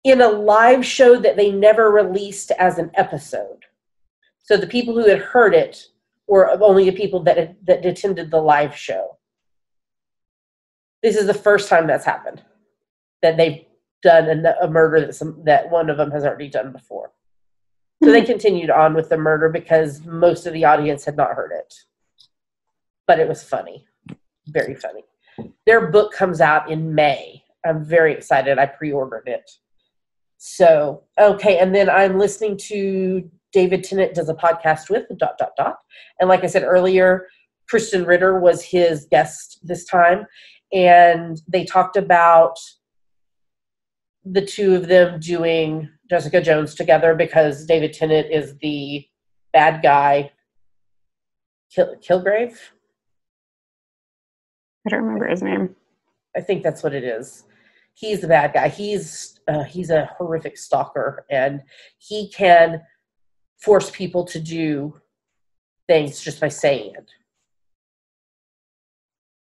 in a live show that they never released as an episode. So the people who had heard it were only the people that attended the live show. This is the first time that's happened, that they've done a murder that one of them has already done before. So they continued on with the murder because most of the audience had not heard it. But it was funny. Very funny. Their book comes out in May. I'm very excited. I pre-ordered it. So, okay. And then I'm listening to David Tennant does a podcast with ... And like I said earlier, Kristen Ritter was his guest this time. And they talked about the two of them doing Jessica Jones together because David Tennant is the bad guy. Kilgrave? I don't remember his name. I think that's what it is. He's the bad guy. He's a horrific stalker, and he can force people to do things just by saying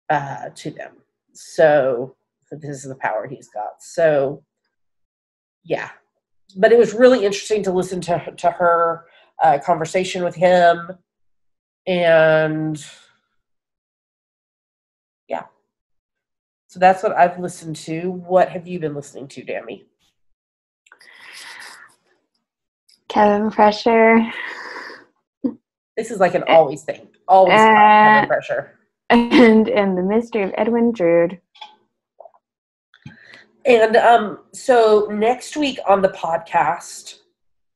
it to them. So this is the power he's got. So, yeah. But it was really interesting to listen to her conversation with him. And, yeah. So that's what I've listened to. What have you been listening to, Dammy? Kevin Pressure. This is like an always thing. Always Kevin Pressure. And The Mystery of Edwin Drood. And so next week on the podcast,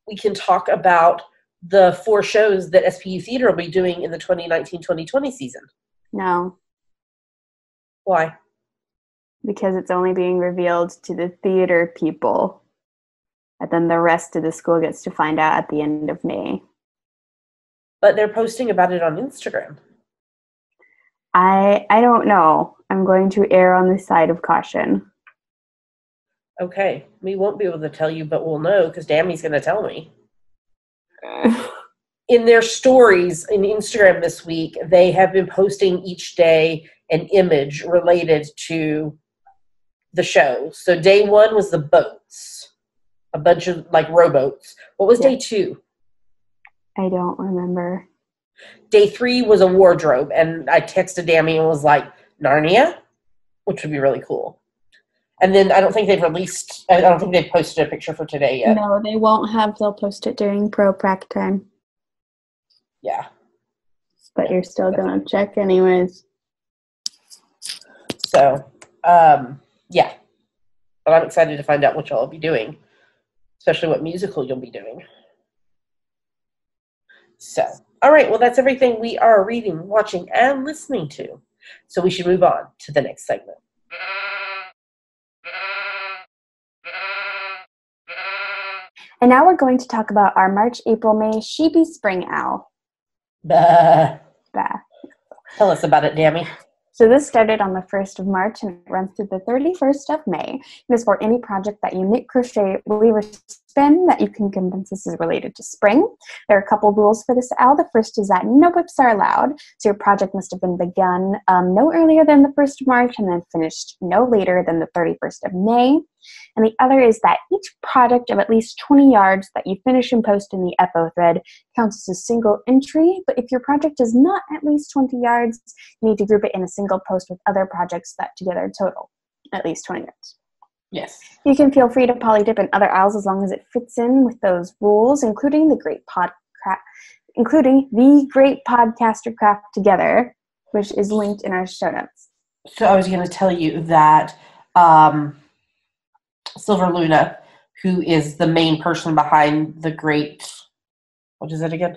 we can talk about the 4 shows that SPU Theater will be doing in the 2019-2020 season. No. Why? Because it's only being revealed to the theater people. And then the rest of the school gets to find out at the end of May. But they're posting about it on Instagram. I don't know. I'm going to err on the side of caution. Okay. We won't be able to tell you, but we'll know because Dammy's going to tell me. In their stories in Instagram this week, they have been posting each day an image related to the show. So day 1 was the boats. A bunch of, like, rowboats. What was day 2? I don't remember. Day 3 was a wardrobe, and I texted Dammy and was like, Narnia? Which would be really cool. And then I don't think they've posted a picture for today yet. No, they won't have. They'll post it during prac time. Yeah. But you're still going to check anyways. So, yeah. But I'm excited to find out what y'all will be doing. Especially what musical you'll be doing. So, all right. Well, that's everything we are reading, watching, and listening to. So we should move on to the next segment. And now we're going to talk about our March, April, May Sheepy Spring Owl. Bah. Bah. Tell us about it, Dammy. So this started on the 1st of March and it runs through the 31st of May. It is for any project that you knit, crochet, weave, or spin that you can convince us is related to spring. There are a couple rules for this owl. The first is that no whips are allowed. So your project must have been begun no earlier than the 1st of March and then finished no later than the 31st of May. And the other is that each project of at least 20 yards that you finish and post in the FO thread counts as a single entry. But if your project is not at least 20 yards, you need to group it in a single post with other projects that together total at least 20 yards. Yes. You can feel free to polydip in other owls as long as it fits in with those rules, including the Great Podcaster Craft Together, which is linked in our show notes. So I was going to tell you that Silver Luna, who is the main person behind the Great, what is it again?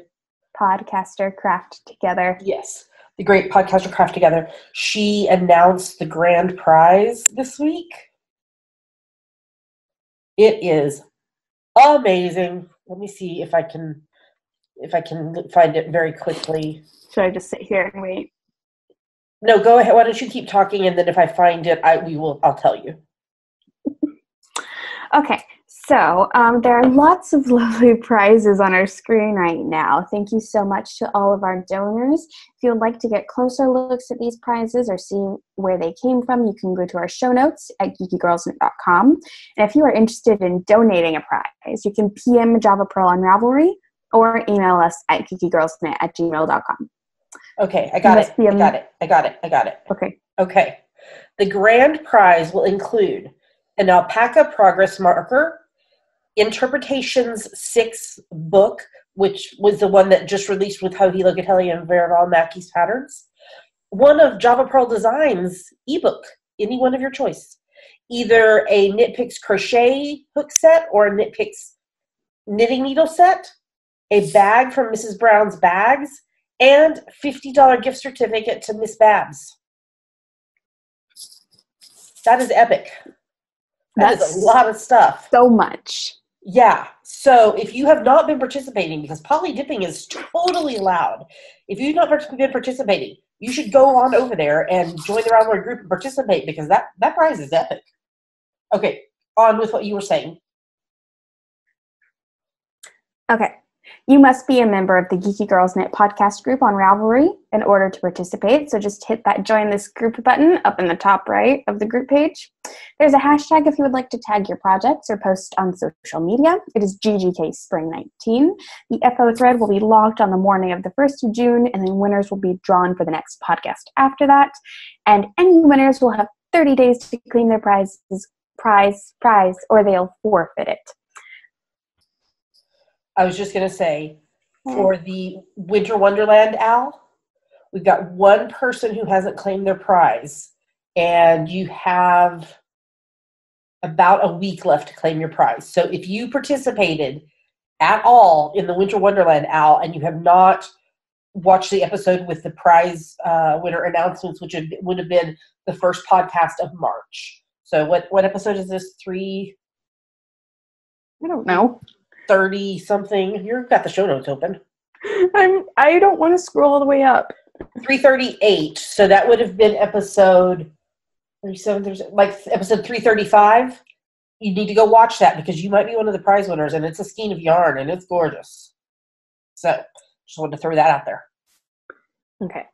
Podcaster Craft Together. Yes, the Great Podcaster Craft Together. She announced the grand prize this week. It is amazing. Let me see if I can find it very quickly. Should I just sit here and wait? No, go ahead. Why don't you keep talking, and then if I find it, I'll tell you. Okay, so there are lots of lovely prizes on our screen right now. Thank you so much to all of our donors. If you would like to get closer looks at these prizes or see where they came from, you can go to our show notes at geekygirlsnet.com. And if you are interested in donating a prize, you can PM Java Pearl on Ravelry or email us at geekygirlsnet@gmail.com. Okay, I got it. Okay. The grand prize will include an alpaca progress marker, Interpretations 6 book, which was the one that just released with Hohi Locatelli and Verival Mackey's patterns, one of Java Pearl Designs ebook, any one of your choice, either a Knit Picks crochet hook set or a Knit Picks knitting needle set, a bag from Mrs. Brown's Bags, and $50 gift certificate to Miss Babs. That is epic. That's a lot of stuff. So much. Yeah. So if you have not been participating, because poly dipping is totally allowed, if you've not been participating, you should go on over there and join the Ravelry group and participate because that prize is epic. Okay, on with what you were saying. Okay. You must be a member of the Geeky Girls Knit podcast group on Ravelry in order to participate. So just hit that join this group button up in the top right of the group page. There's a hashtag if you would like to tag your projects or post on social media. It is GGK Spring 19. The FO thread will be logged on the morning of the 1st of June, and then winners will be drawn for the next podcast after that. And any winners will have 30 days to claim their prize, or they'll forfeit it. I was just going to say, for the Winter Wonderland owl, We've got one person who hasn't claimed their prize, and you have about a week left to claim your prize. So if you participated at all in the Winter Wonderland Owl and you have not watched the episode with the prize winner announcements, which would have been the first podcast of March. So what episode is this? I don't know. 30 something. You've got the show notes open. I don't want to scroll all the way up. 338. So that would have been episode 37, like episode 335. You need to go watch that because you might be one of the prize winners, and it's a skein of yarn, and it's gorgeous. So just wanted to throw that out there. Okay.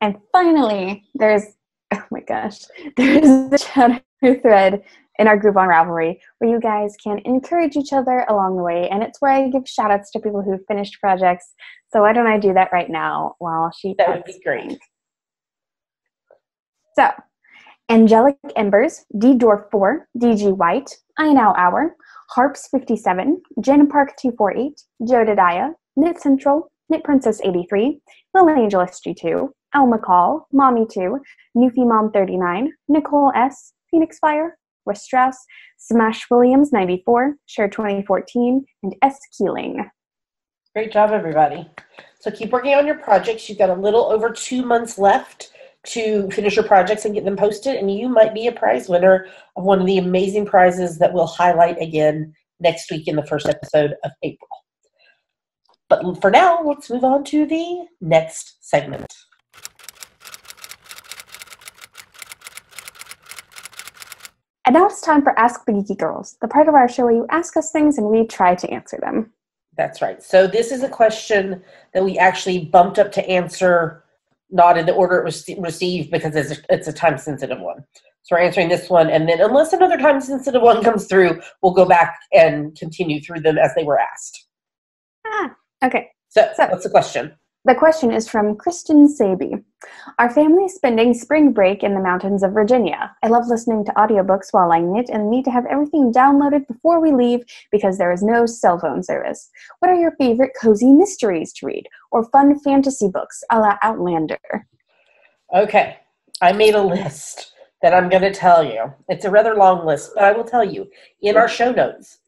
And finally, there's a chat thread in our group on Ravelry where you guys can encourage each other along the way, and it's where I give shout outs to people who've finished projects. So why don't I do that right now while that would be great. So Angelic Embers, D Dwarf 4, DG White, I Now Hour, Harps 57, Jen Park 248, Joe Dadiah, Knit Central, Knit Princess 83, Lil Angel SG2, Elle McCall, Mommy 2, Newfie Mom 39, Nicole S, Phoenix Fire, Russ Strauss, Smash Williams 94, Share 2014, and S Keeling. Great job, everybody. So keep working on your projects. You've got a little over 2 months left to finish your projects and get them posted, and you might be a prize winner of one of the amazing prizes that we'll highlight again next week in the first episode of April. But for now, let's move on to the next segment. And now it's time for Ask the Geeky Girls, the part of our show where you ask us things and we try to answer them. That's right. So this is a question that we actually bumped up to answer, not in the order it was received because it's a time-sensitive one. So we're answering this one, and then unless another time-sensitive one comes through, we'll go back and continue through them as they were asked. Okay. So what's the question? The question is from Kristen Saby. Our family is spending spring break in the mountains of Virginia. I love listening to audiobooks while I knit and need to have everything downloaded before we leave because there is no cell phone service. What are your favorite cozy mysteries to read or fun fantasy books a la Outlander? Okay. I made a list that I'm going to tell you. It's a rather long list, but I will tell you. In our show notes,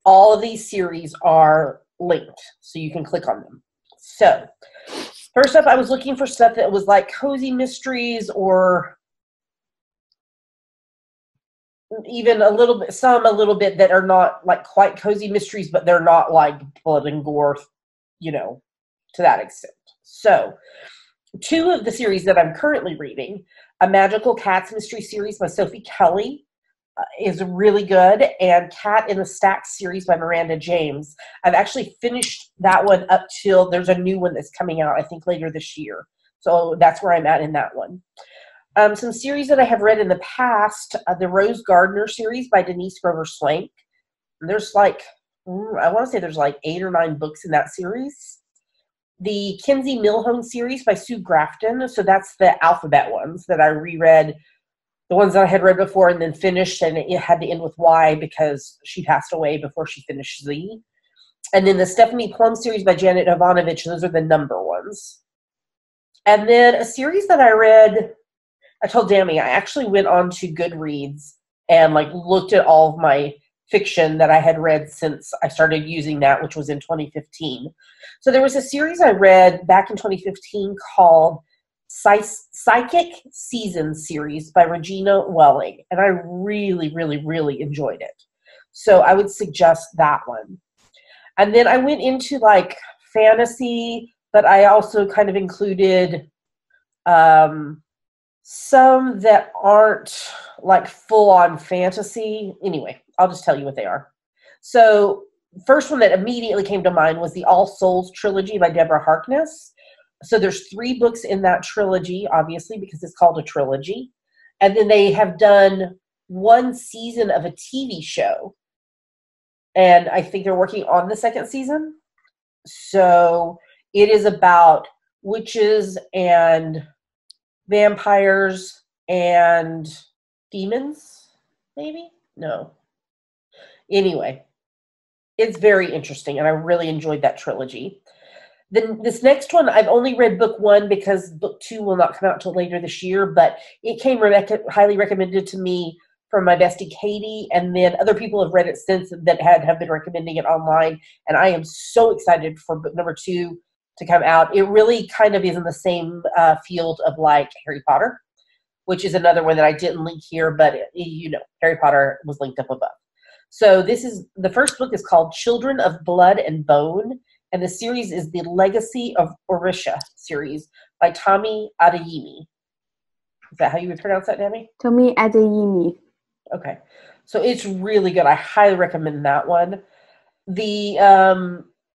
all of these series are linked, so you can click on them. So, first up, I was looking for stuff that was like cozy mysteries or even a little bit that are not like quite cozy mysteries, but they're not like blood and gore, to that extent. So, 2 of the series that I'm currently reading, A Magical Cats Mystery Series by Sophie Kelly, is really good, and Cat in the Stack series by Miranda James. I've actually finished that one up till there's a new one that's coming out, I think, later this year. So that's where I'm at in that one. Some series that I have read in the past, the Rose Gardner series by Denise Grover Swank. There's I want to say there's 8 or 9 books in that series. The Kinsey Milhone series by Sue Grafton. So that's the alphabet ones that I reread. The ones that I had read before and then finished, and it had to end with Y because she passed away before she finished Z. And then the Stephanie Plum series by Janet Jovanovich, those are the number ones. And then a series that I read, I told Dammy, I actually went on to Goodreads and looked at all of my fiction that I had read since I started using that, which was in 2015. So there was a series I read back in 2015 called Psychic Season series by Regina Welling, and I really, really, really enjoyed it. So I would suggest that one. And then I went into fantasy, but I also kind of included some that aren't full-on fantasy. Anyway, I'll just tell you what they are. So first one that immediately came to mind was the All Souls trilogy by Deborah Harkness. So there's 3 books in that trilogy, obviously, because it's called a trilogy. And then they have done 1 season of a TV show. And I think they're working on the 2nd season. So it is about witches and vampires and demons, maybe? No. Anyway, it's very interesting, and I really enjoyed that trilogy. Then this next one, I've only read book 1 because book 2 will not come out until later this year, but it came highly recommended to me from my bestie Katie, and then other people have read it since that have been recommending it online, and I am so excited for book number 2 to come out. It really kind of is in the same field of like Harry Potter, which is another one that I didn't link here, but Harry Potter was linked up above. So the first book is called Children of Blood and Bone, and the series is the Legacy of Orisha series by Tomi Adeyemi. Is that how you would pronounce that, Demi? Tomi Adeyemi. Okay. So it's really good. I highly recommend that one. The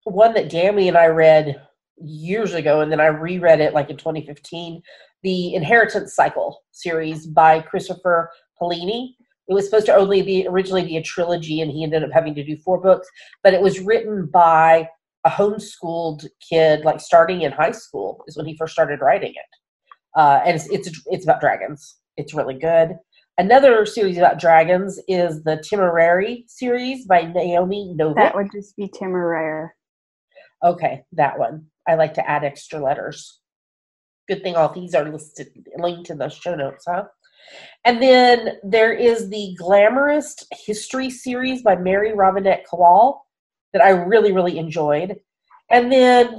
one that Dami and I read years ago, and then I reread it like in 2015, the Inheritance Cycle series by Christopher Paolini. It was supposed to originally be a trilogy, and he ended up having to do 4 books, but it was written by a homeschooled kid, like starting in high school is when he first started writing it. And it's about dragons. It's really good. Another series about dragons is the Temporary series by Naomi Novik. That would just be Temporary. Okay, that one. I like to add extra letters. Good thing all these are linked in the show notes, huh? And then there is the Glamorous History series by Mary Robinette Kowal that I really, really enjoyed. And then,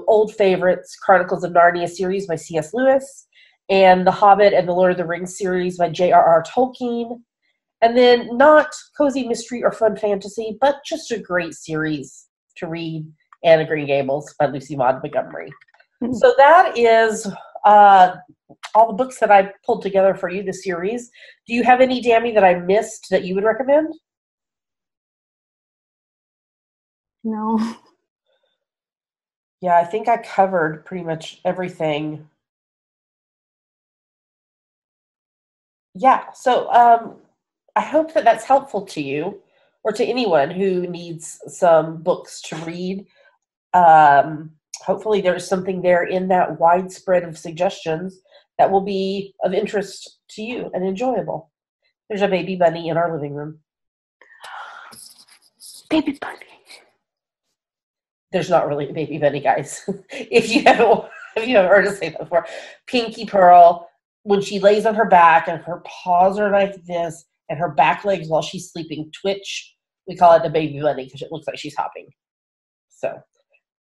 old favorites, Chronicles of Narnia series by C.S. Lewis, and The Hobbit and the Lord of the Rings series by J.R.R. Tolkien. And then not cozy mystery or fun fantasy, but just a great series to read, Anne of Green Gables by Lucy Maud Montgomery. Mm-hmm. So that is all the books that I pulled together for you, the series. Do you have any, Dami, that I missed that you would recommend? No. Yeah, I think I covered pretty much everything. Yeah, so I hope that that's helpful to you or to anyone who needs some books to read. Hopefully there's something there in that widespread of suggestions that will be of interest to you and enjoyable. There's a baby bunny in our living room. Baby bunny. There's not really a baby bunny, guys. If you haven't heard us say that before, Pinky Pearl, when she lays on her back and her paws are like this and her back legs while she's sleeping twitch, we call it a baby bunny because it looks like she's hopping. So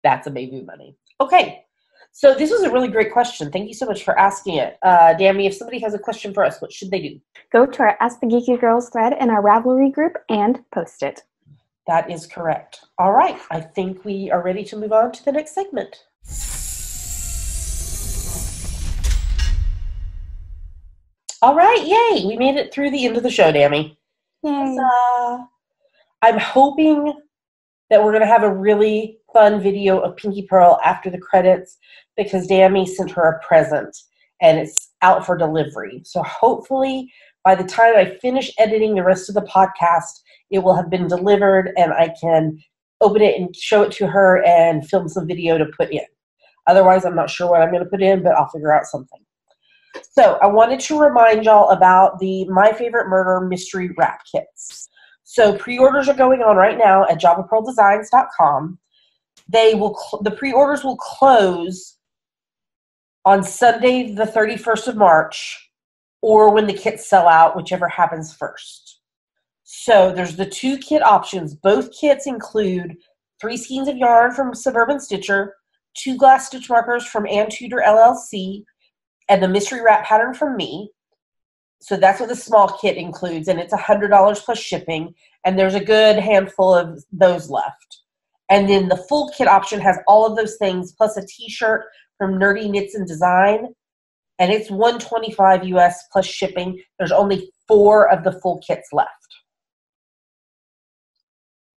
that's a baby bunny. Okay, so this was a really great question. Thank you so much for asking it. Dami, if somebody has a question for us, what should they do? Go to our Ask the Geeky Girls thread in our Ravelry group and post it. That is correct. All right, I think we are ready to move on to the next segment. All right, yay! We made it through the end of the show, Dami. Yay. I'm hoping that we're going to have a really fun video of Pinky Pearl after the credits because Dami sent her a present and it's out for delivery. So hopefully by the time I finish editing the rest of the podcast, it will have been delivered and I can open it and show it to her and film some video to put in. Otherwise, I'm not sure what I'm going to put in, but I'll figure out something. So I wanted to remind y'all about the My Favorite Murder mystery wrap kits. So pre-orders are going on right now at javapearldesigns.com. The pre-orders will close on Sunday, the 31st of March, or when the kits sell out, whichever happens first. So there's the 2 kit options. Both kits include 3 skeins of yarn from Suburban Stitcher, 2 glass stitch markers from Ann Tudor LLC, and the mystery wrap pattern from me. So that's what the small kit includes, and it's $100 plus shipping, and there's a good handful of those left. And then the full kit option has all of those things, plus a t-shirt from Nerdy Knits and Design, and it's $125 US plus shipping. There's only 4 of the full kits left.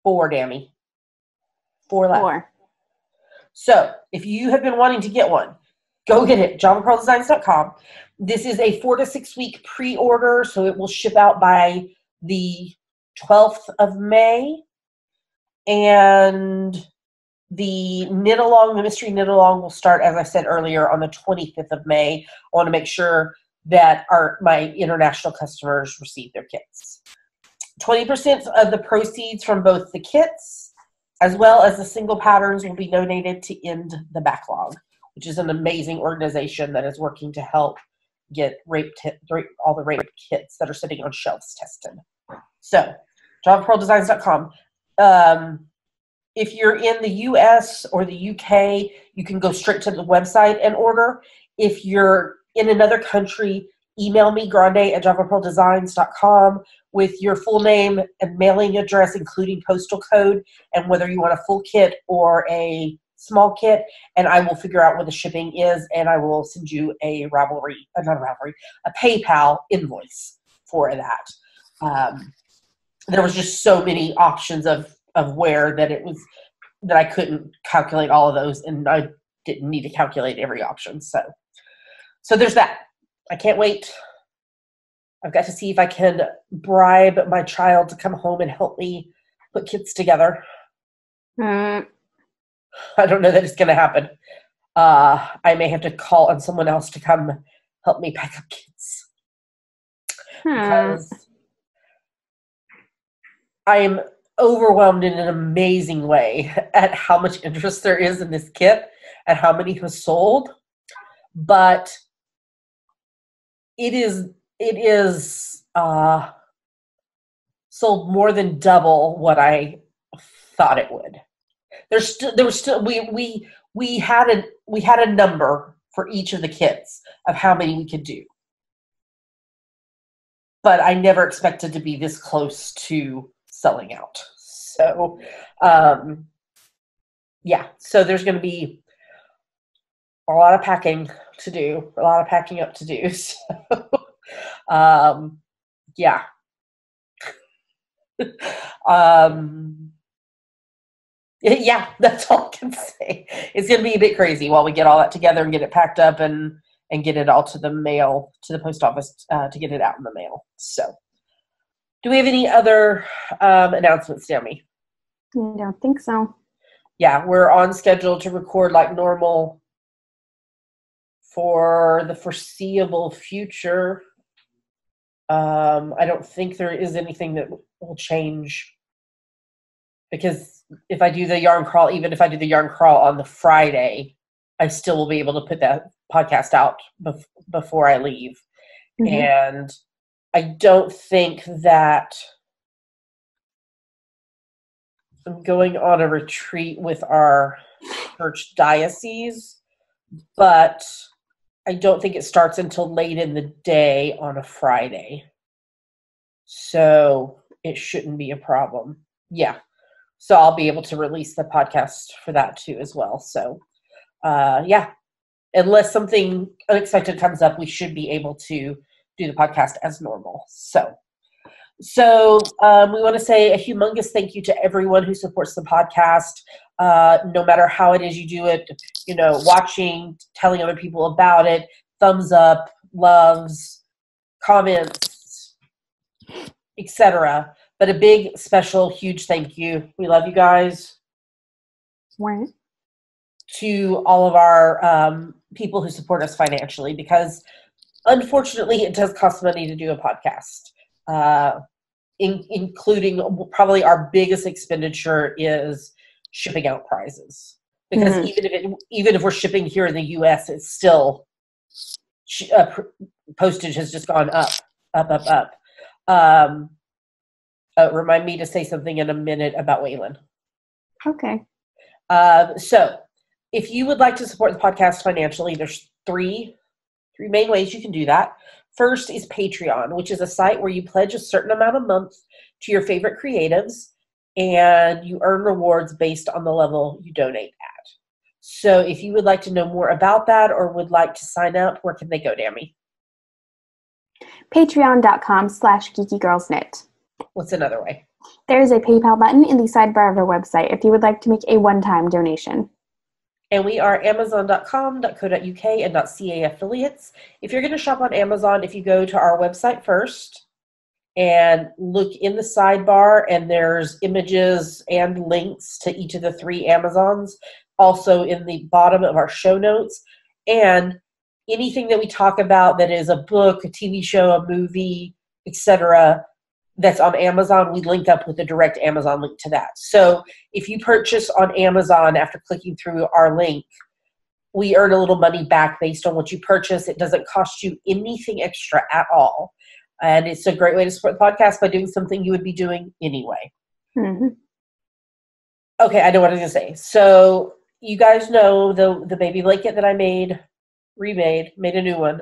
4, Dami. 4 left. 4. So if you have been wanting to get one, go get it, javapearldesigns.com. This is a 4 to 6 week pre-order, so it will ship out by the 12th of May. And the mystery knit along will start, as I said earlier, on the 25th of May. I want to make sure that my international customers receive their kits. 20% of the proceeds from both the kits as well as the single patterns will be donated to End the Backlog, which is an amazing organization that is working to help get all the rape kits that are sitting on shelves tested. So, javapearldesigns.com. If you're in the US or the UK, you can go straight to the website and order. If you're in another country, email me, grande@javapearldesigns.com, with your full name and mailing address, including postal code, and whether you want a full kit or a small kit, and I will figure out what the shipping is, and I will send you a PayPal invoice for that. There was just so many options of where that I couldn't calculate all of those, and I didn't need to calculate every option. So there's that. I can't wait. I've got to see if I can bribe my child to come home and help me put kits together. I don't know that it's going to happen. I may have to call on someone else to come help me pack up kits. Because I am overwhelmed in an amazing way at how much interest there is in this kit and how many has sold. But it is sold more than double what I thought it would. We had a number for each of the kits of how many we could do, but I never expected to be this close to selling out. So, so there's going to be a lot of packing to do, a lot of packing up to do. So, that's all I can say. It's going to be a bit crazy while we get all that together and get it packed up and get it all to the mail, to the post office, to get it out in the mail. So, do we have any other announcements, Demi? I don't think so. Yeah, we're on schedule to record like normal for the foreseeable future. I don't think there is anything that will change, because if I do the yarn crawl, even if I do the yarn crawl on the Friday, I still will be able to put that podcast out before I leave. Mm-hmm. And I don't think that I'm going on a retreat with our church diocese, but I don't think it starts until late in the day on a Friday. So it shouldn't be a problem. Yeah. So I'll be able to release the podcast for that too as well. So, unless something unexpected comes up, we should be able to do the podcast as normal. So we want to say a humongous thank you to everyone who supports the podcast, no matter how it is you do it, watching, telling other people about it, thumbs up, loves, comments, etc. But a big, special, huge thank you. We love you guys. What? To all of our people who support us financially, because unfortunately it does cost money to do a podcast. Including probably our biggest expenditure is shipping out prizes, because even if we're shipping here in the U.S., it's still postage has just gone up. Remind me to say something in a minute about Waylon. Okay. So if you would like to support the podcast financially, there's three main ways you can do that. First is Patreon, which is a site where you pledge a certain amount a month to your favorite creatives, and you earn rewards based on the level you donate at. So if you would like to know more about that or would like to sign up, where can they go, Dami? Patreon.com/geekygirlsknit. What's another way? There is a PayPal button in the sidebar of our website if you would like to make a one-time donation. And we are amazon.com.co.uk and .ca affiliates. If you're going to shop on Amazon, if you go to our website first and look in the sidebar, and there's images and links to each of the three Amazons, also in the bottom of our show notes. And anything that we talk about that is a book, a TV show, a movie, etc., that's on Amazon, we link up with a direct Amazon link to that. So if you purchase on Amazon after clicking through our link, we earn a little money back based on what you purchase. It doesn't cost you anything extra at all. And it's a great way to support the podcast by doing something you would be doing anyway. Mm-hmm. Okay, I know what I was going to say. So you guys know the baby blanket that I made a new one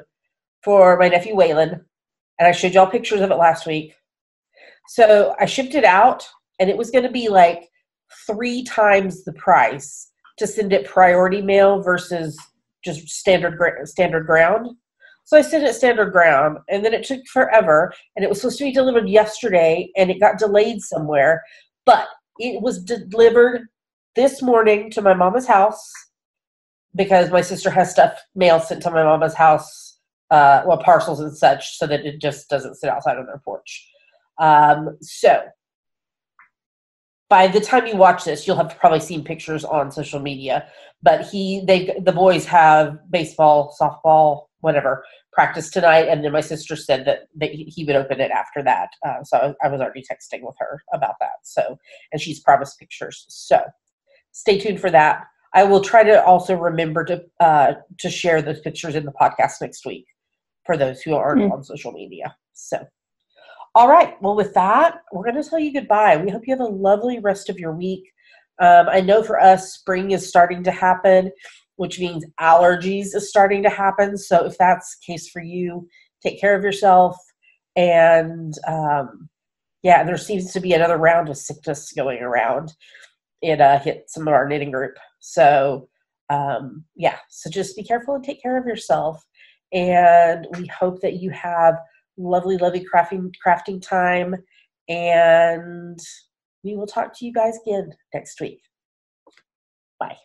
for my nephew Waylon. And I showed y'all pictures of it last week. So I shipped it out, and it was going to be like 3 times the price to send it priority mail versus just standard ground. So I sent it standard ground, and then it took forever, and it was supposed to be delivered yesterday, and it got delayed somewhere. But it was delivered this morning to my mama's house because my sister has stuff mail sent to my mama's house, parcels and such, so that it just doesn't sit outside on their porch. So by the time you watch this, you'll have probably seen pictures on social media, but the boys have baseball, softball, whatever, practice tonight. And then my sister said that he would open it after that. So I was already texting with her about that. So, and she's promised pictures. So stay tuned for that. I will try to also remember to share those pictures in the podcast next week for those who aren't on social media. So. All right. Well, with that, we're going to tell you goodbye. We hope you have a lovely rest of your week. I know for us, spring is starting to happen, which means allergies is starting to happen. So if that's the case for you, take care of yourself. And there seems to be another round of sickness going around. It hit some of our knitting group. So so just be careful and take care of yourself. And we hope that you have lovely crafting time, and we will talk to you guys again next week. Bye.